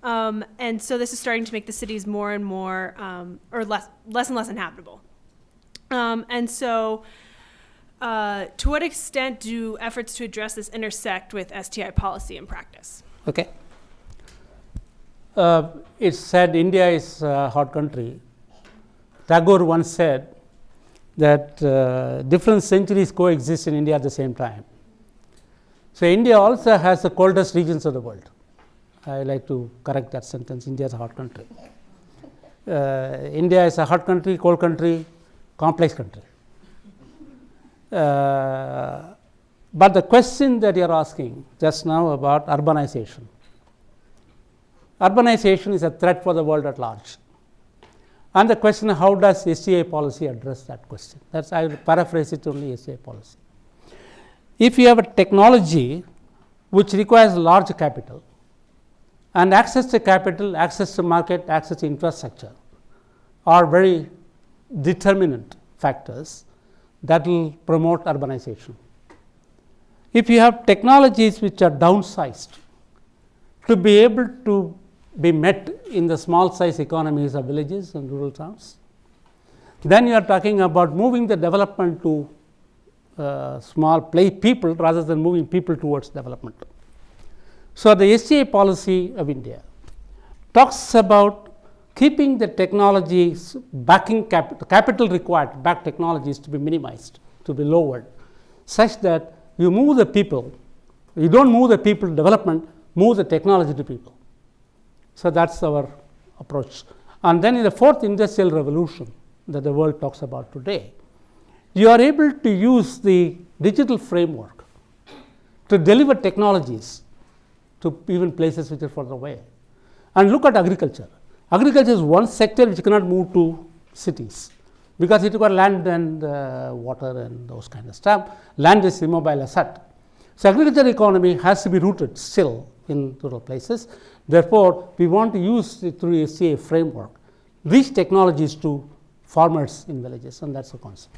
And so this is starting to make the cities more and more, or less and less inhabitable. And so to what extent do efforts to address this intersect with STI policy and practice? Okay. It's said India is a hot country. Tagore once said that different centuries coexist in India at the same time. So India also has the coldest regions of the world. I like to correct that sentence. India is a hot country. India is a hot country, cold country, complex country. But the question that you are asking just now about urbanization. Urbanization is a threat for the world at large. And the question, how does SCA policy address that question? I will paraphrase it only SCA policy. If you have a technology which requires large capital, and access to capital, access to market, access to infrastructure are very determinant factors that will promote urbanization. If you have technologies which are downsized to be able to be met in the small size economies of villages and rural towns, then you are talking about moving the development to small people rather than moving people towards development. So the SCA policy of India talks about keeping the technologies backing capital required to back technologies to be minimized, to be lowered, such that you move the people, you don't move the people to development, move the technology to people. So that's our approach. And then in the fourth industrial revolution that the world talks about today, you are able to use the digital framework to deliver technologies to even places which are further away. And look at agriculture. Agriculture is one sector which cannot move to cities because it requires land and water and those kind of stuff. Land is immobile asset. So agricultural economy has to be rooted still in rural places. Therefore, we want to use it through SCA framework, reach technologies to farmers in villages, and that's the concept.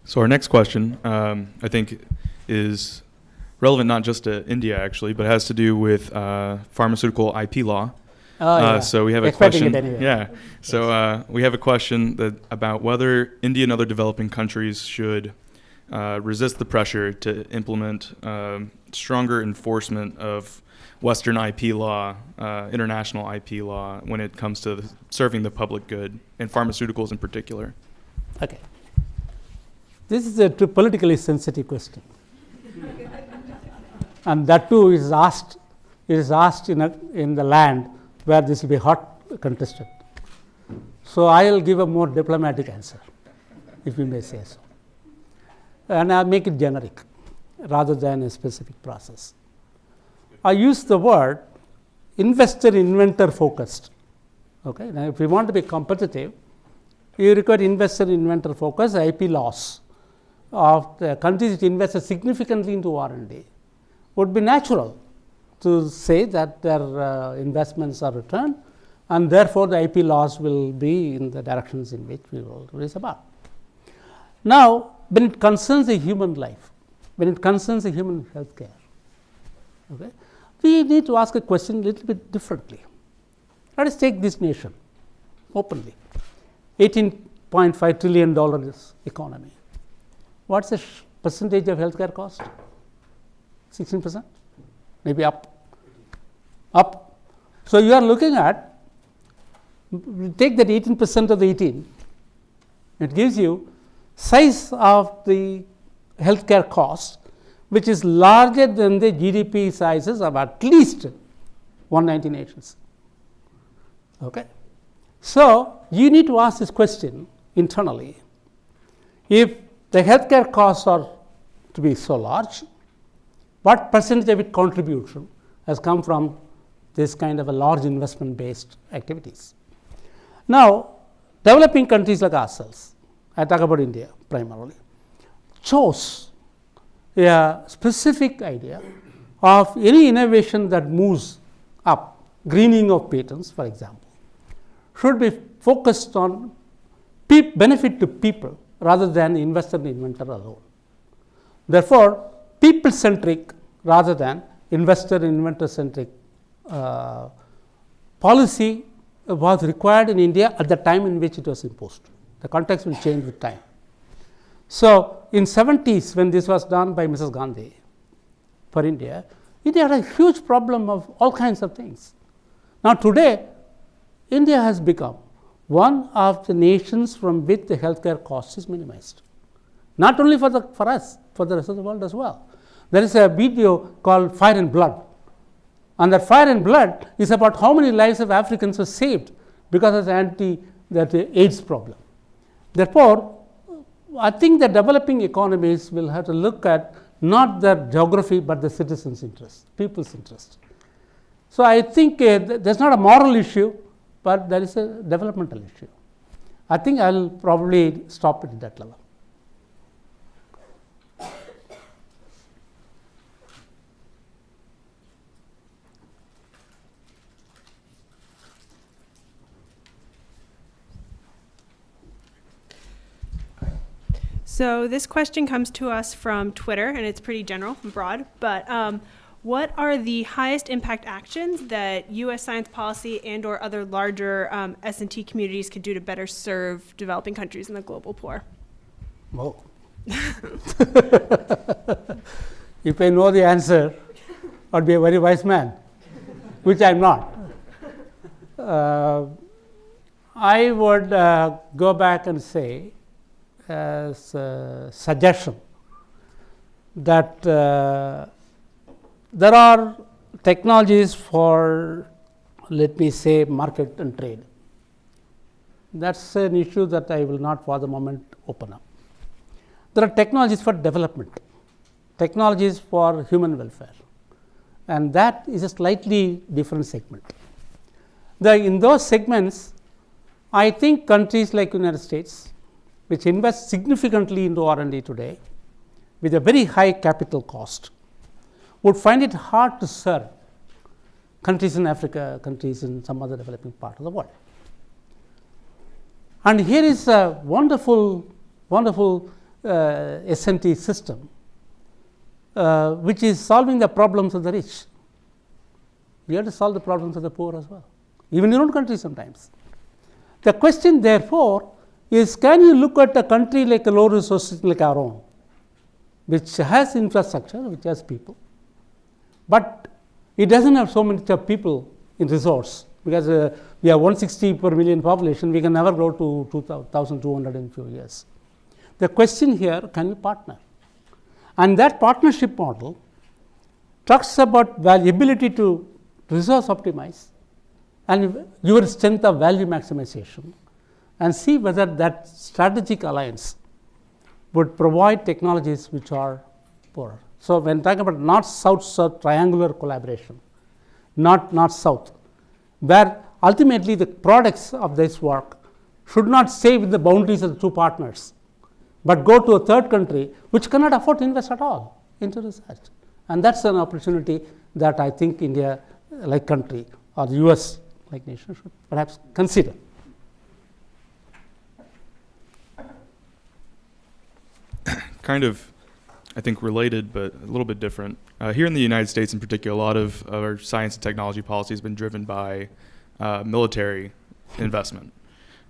So our next question, I think, is relevant not just to India actually, but has to do with pharmaceutical IP law. So we have a question. Anyway. Yeah. So we have a question about whether India and other developing countries should resist the pressure to implement stronger enforcement of Western IP law, international IP law, when it comes to serving the public good and pharmaceuticals in particular. Okay. This is a politically sensitive question. And that too is asked in the land where this will be hot contested. So I will give a more diplomatic answer, if you may say so. And I'll make it generic rather than a specific process. I use the word investor-inventor focused Okay? Now, if we want to be competitive, you require investor-inventor focus, IP loss of the countries which invested significantly into R&D. Would be natural to say that their investments are returned, and therefore, the IP loss will be in the directions in which we will raise about. Now, when it concerns a human life, when it concerns a human health care, okay, we need to ask a question a little bit differently. Let us take this nation openly, $18.5 trillion economy. What's the percentage of healthcare cost? 16%, maybe up. So, you are looking at, take that 18% of the 18, it gives you size of the healthcare cost, which is larger than the GDP sizes of at least 190 nations. Okay. So, you need to ask this question internally. If the healthcare costs are to be so large, what percentage of its contribution has come from this kind of a large investment based activities? Now, developing countries like ourselves, I talk about India primarily, chose a specific idea of any innovation that moves up, greening of patents, for example, should be focused on benefit to people rather than investor and inventor alone. Therefore, people centric rather than investor and inventor centric policy was required in India at the time in which it was imposed. The context will change with time. So, in 70s when this was done by Mrs. Gandhi for India, India had a huge problem of all kinds of things. Now, today India has become one of the nations from which the healthcare cost is minimized. Not only for us, for the rest of the world as well. There is a video called Fire and Blood. And that Fire and Blood is about how many lives of Africans were saved because of the AIDS problem. Therefore, I think that developing economies will have to look at not their geography, but the citizens' interest, people's interest. So, I think there's not a moral issue, but there is a developmental issue. I think I will probably stop it at that level. So this question comes to us from Twitter, and it's pretty general and broad, but what are the highest impact actions that U.S. science policy and or other larger S&T communities could do to better serve developing countries and the global poor? Whoa. If I know the answer, I would be a very wise man, which I am not. I would go back and say, as a suggestion, that there are technologies for, let me say, market and trade. That's an issue that I will not for the moment open up. There are technologies for development, technologies for human welfare, and that is a slightly different segment. In those segments, I think countries like United States, which invest significantly into R&D today with a very high capital cost, would find it hard to serve countries in Africa, countries in some other developing part of the world. And here is a wonderful S&T system, which is solving the problems of the rich. We have to solve the problems of the poor as well, even in your own country sometimes. The question, therefore, is can you look at a country like a low resource like our own, which has infrastructure, which has people, but it doesn't have so many people in resource, because we have 160 per million population, we can never grow to 2,200 in a few years. The question here, can you partner? And that partnership model talks about ability to resource optimize and your strength of value maximization, and see whether that strategic alliance would provide technologies which are poorer. So, when talking about not South-South triangular collaboration, not North-South, where ultimately the products of this work should not stay within the boundaries of the two partners, but go to a third country which cannot afford to invest at all into research. And that's an opportunity that I think India, like country, or the US, like nation, should perhaps consider. Kind of, I think, related, but a little bit different. Here in the United States in particular, a lot of our science and technology policy has been driven by military investment.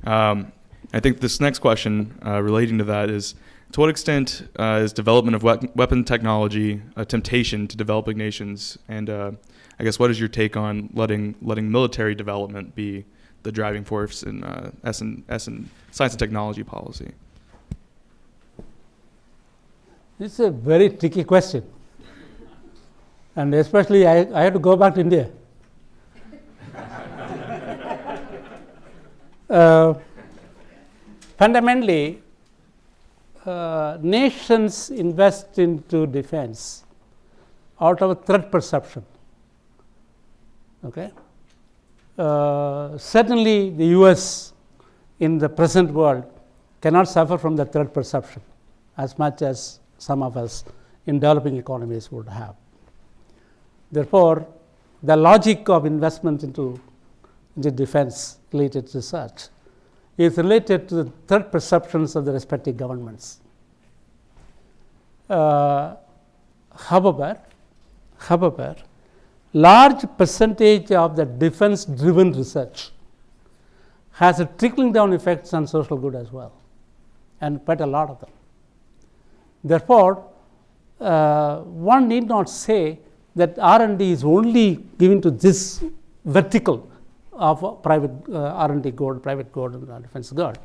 I think this next question relating to that is, to what extent is development of weapon technology a temptation to developing nations? And I guess what is your take on letting military development be the driving force in science and technology policy? It's a very tricky question. And especially I had to go back to India. Fundamentally, nations invest into defense out of a threat perception. Okay? Certainly, the US in the present world cannot suffer from the threat perception as much as some of us in developing economies would have. Therefore, the logic of investment into defense-related research is related to the threat perceptions of the respective governments. However, large percentage of the defense-driven research has a trickling down effects on social good as well, and quite a lot of them. Therefore, one need not say that R&D is only given to this vertical of private R&D good, private good, and defense good.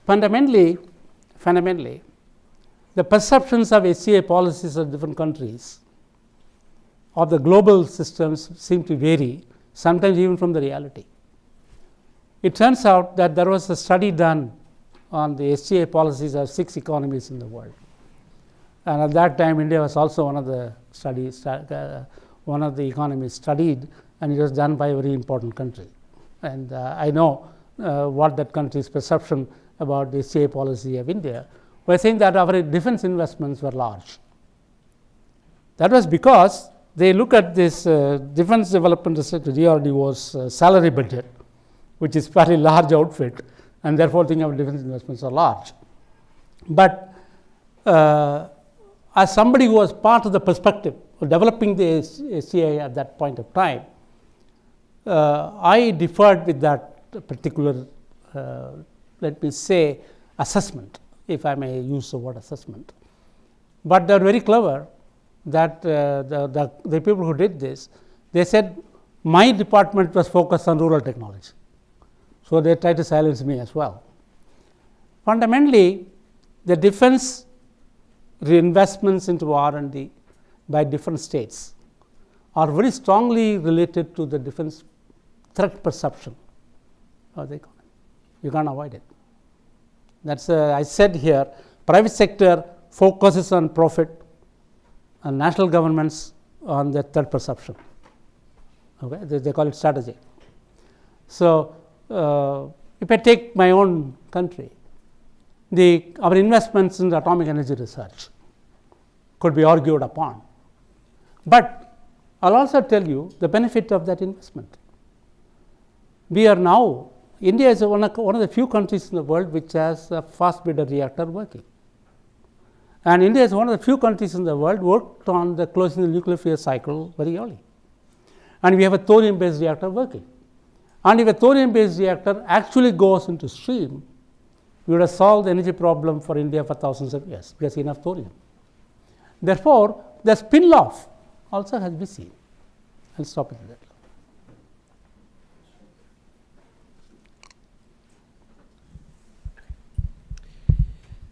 Fundamentally, the perceptions of SCA policies of different countries of the global systems seem to vary, sometimes even from the reality. It turns out that there was a study done on the SCA policies of 6 economies in the world. And at that time, India was also one of the economies studied, and it was done by a very important country. And I know what that country's perception about the SCA policy of India was, saying that our defense investments were large. That was because they look at this defense development research, DRDO's salary budget, which is fairly large outfit, and therefore think of defense investments are large. But as somebody who was part of the perspective of developing the SCA at that point of time, I differed with that particular, let me say, assessment, if I may use the word assessment. But they are very clever that the people who did this, they said my department was focused on rural technology. So they tried to silence me as well. Fundamentally, the defense reinvestments into R&D by different states are very strongly related to the defense threat perception of the economy. You can't avoid it. That's I said here, private sector focuses on profit, and national governments on the threat perception. Okay, they call it strategy. So if I take my own country, our investments in the atomic energy research could be argued upon. But I'll also tell you the benefit of that investment. We are now, India is one of the few countries in the world which has a fast breeder reactor working. And India is one of the few countries in the world worked on the closing the nuclear fuel cycle very early. And we have a thorium-based reactor working. And if a thorium-based reactor actually goes into stream, we would have solved the energy problem for India for thousands of years, because enough thorium. Therefore, the spin-off also has been seen. I'll stop it there.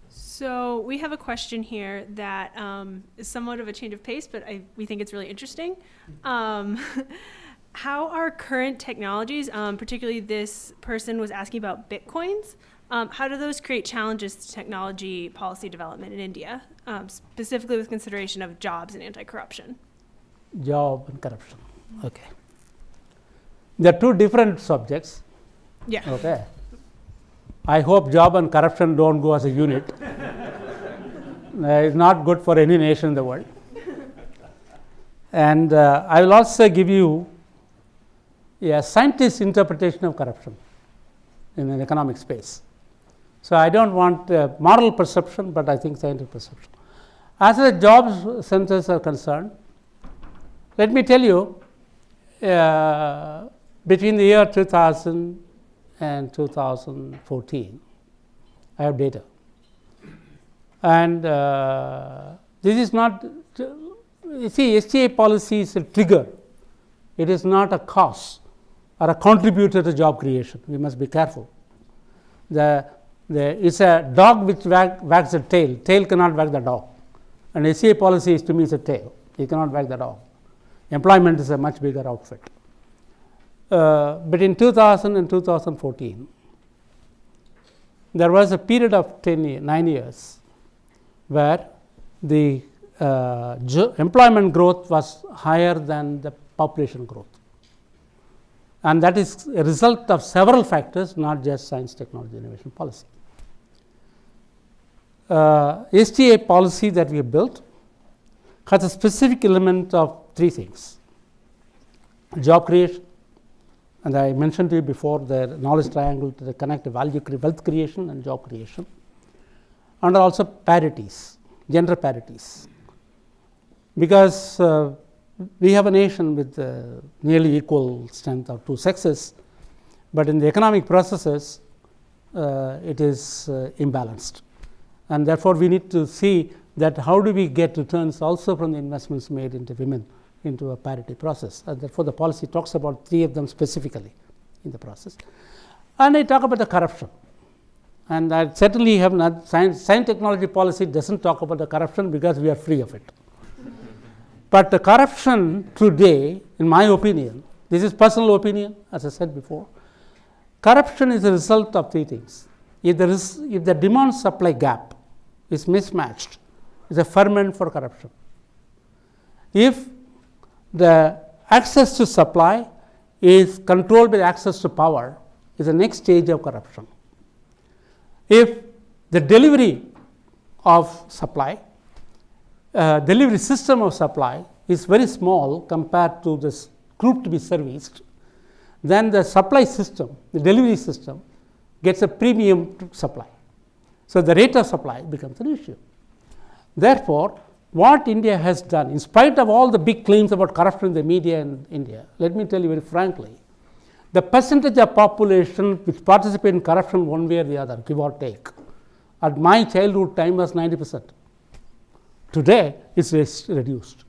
So we have a question here that is somewhat of a change of pace, but we think it's really interesting. How are current technologies, particularly this person was asking about bitcoins, how do those create challenges to technology policy development in India, specifically with consideration of jobs and anti-corruption? Job and corruption. Okay. They are two different subjects. Yeah. Okay. I hope job and corruption don't go as a unit. It's not good for any nation in the world. And I will also give you a scientist's interpretation of corruption in an economic space. So I don't want moral perception, but I think scientific perception. As far as job centers are concerned, let me tell you, between the year 2000 and 2014, I have data. And this is not, you see, STA policy is a trigger. It is not a cause or a contributor to job creation. We must be careful. It's a dog which wags the tail. Tail cannot wag the dog. And STA policy is, to me, is a tail. You cannot wag the dog. Employment is a much bigger outfit. But in 2000 and 2014, there was a period of 9 years where the employment growth was higher than the population growth. And that is a result of several factors, not just science, technology, innovation policy. STA policy that we have built has a specific element of three things: job creation, and I mentioned to you before the knowledge triangle to the connect value, wealth creation and job creation, and also parities, gender parities. Because we have a nation with nearly equal strength of two sexes, but in the economic processes, it is imbalanced. And therefore, we need to see that how do we get returns also from the investments made into women into a parity process. And therefore, the policy talks about three of them specifically in the process. And I talk about the corruption. And I certainly have not, science technology policy doesn't talk about the corruption because we are free of it. But the corruption today, in my opinion, this is personal opinion, as I said before, corruption is a result of three things. If the demand supply gap is mismatched, it's a ferment for corruption. If the access to supply is controlled by access to power, is the next stage of corruption. If the delivery of supply, delivery system of supply is very small compared to this group to be serviced, then the supply system, the delivery system, gets a premium to supply. So the rate of supply becomes an issue. Therefore, what India has done, in spite of all the big claims about corruption in the media in India, let me tell you very frankly, the percentage of population which participate in corruption one way or the other, give or take, at my childhood time was 90%. Today, it's reduced.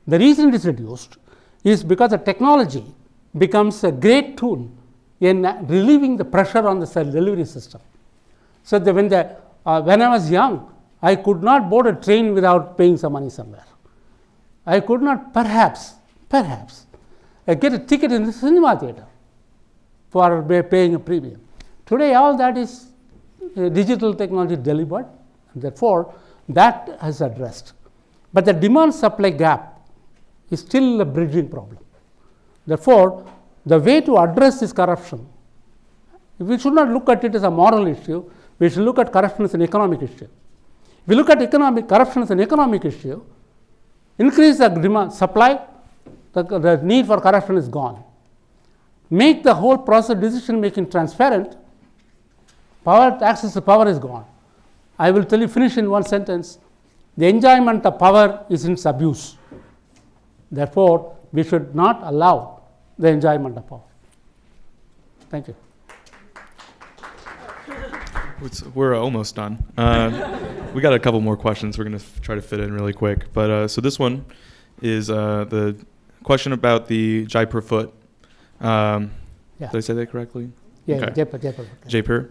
The reason it is reduced is because the technology becomes a great tool in relieving the pressure on the delivery system. So that when I was young, I could not board a train without paying some money somewhere. I could not perhaps get a ticket in the cinema theater for paying a premium. Today, all that is digital technology delivered, and therefore, that has addressed. But the demand supply gap is still a bridging problem. Therefore, the way to address this corruption, we should not look at it as a moral issue, we should look at corruption as an economic issue. If we look at corruption as an economic issue, increase the demand supply, the need for corruption is gone. Make the whole process of decision making transparent, access to power is gone. I will tell you, finish in one sentence, the enjoyment of power is in its abuse. Therefore, we should not allow the enjoyment of power. Thank you. We're almost done. We got a couple more questions we're going to try to fit in really quick. But so this one is the question about the Jaipur foot. Yeah. Did I say that correctly? Yeah, Okay. Jaipur. Jaipur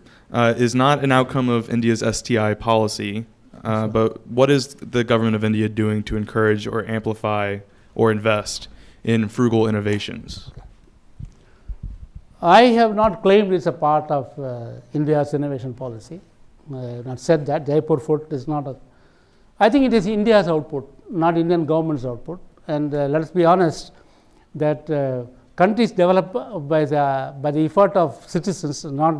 is not an outcome of India's STI policy, but what is the government of India doing to encourage or amplify or invest in frugal innovations? I have not claimed it's a part of India's innovation policy. I have not said that. Jaipur foot is not I think it is India's output, not Indian government's output. And let us be honest that country is developed by the effort of citizens, not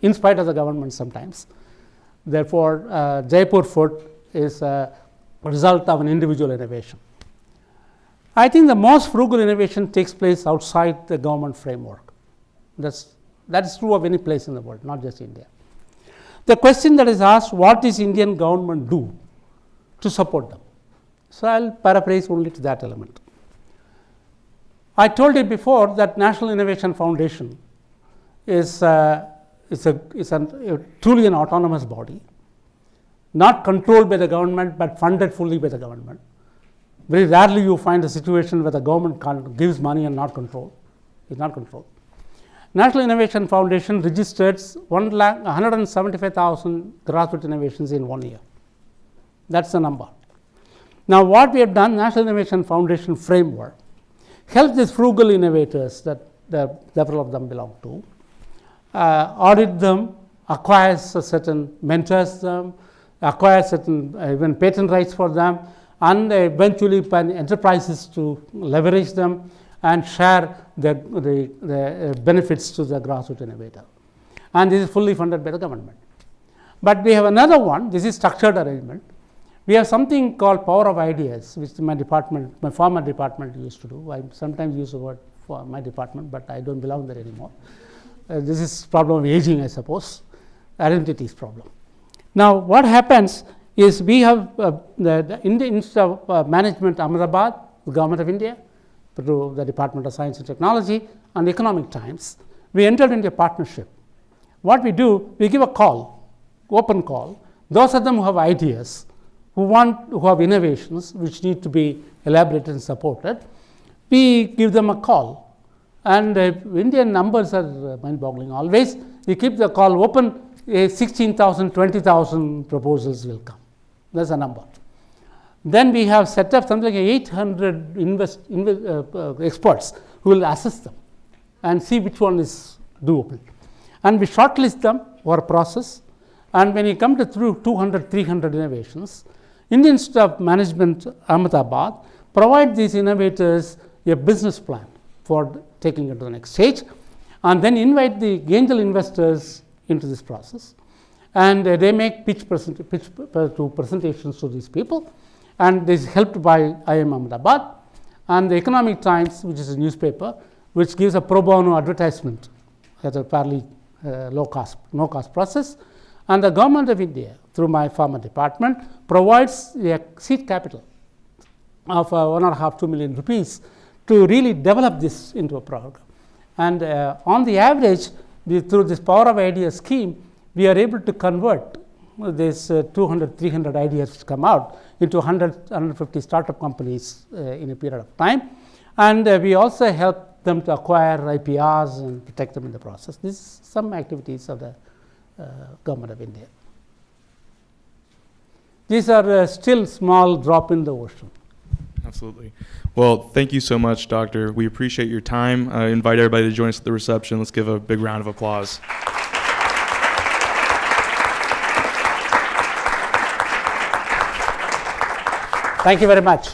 in spite of the government sometimes. Therefore, Jaipur food is a result of an individual innovation. I think the most frugal innovation takes place outside the government framework. That is true of any place in the world, not just India. The question that is asked, what does Indian government do to support them? So I'll paraphrase only to that element. I told you before that National Innovation Foundation is truly an autonomous body, not controlled by the government but funded fully by the government. Very rarely you find a situation where the government gives money and not controlled. It's not controlled. National Innovation Foundation registered 175,000 grassroots innovations in 1 year. That's the number. Now, what we have done, National Innovation Foundation framework, helps these frugal innovators that several of them belong to, audit them, acquires certain mentors them, acquires certain even patent rights for them, and eventually enterprises to leverage them and share the benefits to the grassroots innovator. And this is fully funded by the government. But we have another one, this is structured arrangement. We have something called power of ideas, which my former department used to do. I sometimes use the word for my department, but I don't belong there anymore. This is problem of aging, I suppose, identity's problem. Now, what happens is we have the Indian Institute of Management, Ahmedabad, the Government of India, through the Department of Science and Technology, and Economic Times. We entered into a partnership. What we do, we give a call, open call. Those of them who have ideas, who have innovations which need to be elaborated and supported, we give them a call. And Indian numbers are mind-boggling always. We keep the call open, 16,000, 20,000 proposals will come. That's a number. Then we have set up something like 800 experts who will assess them and see which one is doable. And we shortlist them for a process. And when you come to through 200, 300 innovations, Indian Institute of Management, Ahmedabad, provide these innovators a business plan for taking it to the next stage, and then invite the angel investors into this process. And they make pitch presentations to these people. And this is helped by IIM Ahmedabad and the Economic Times, which is a newspaper, which gives a pro bono advertisement at a fairly no cost process. And the Government of India, through my former department, provides a seed capital of 1.5 to 2 million rupees to really develop this into a program. And on the average, through this Power of Ideas scheme, we are able to convert this 200, 300 ideas which come out into 100, 150 startup companies in a period of time. And we also help them to acquire IPRs and protect them in the process. This is some activities of the Government of India. These are still small drop in the ocean. Absolutely. Well, thank you so much, Doctor. We appreciate your time. I invite everybody to join us at the reception. Let's give a big round of applause. Thank you very much.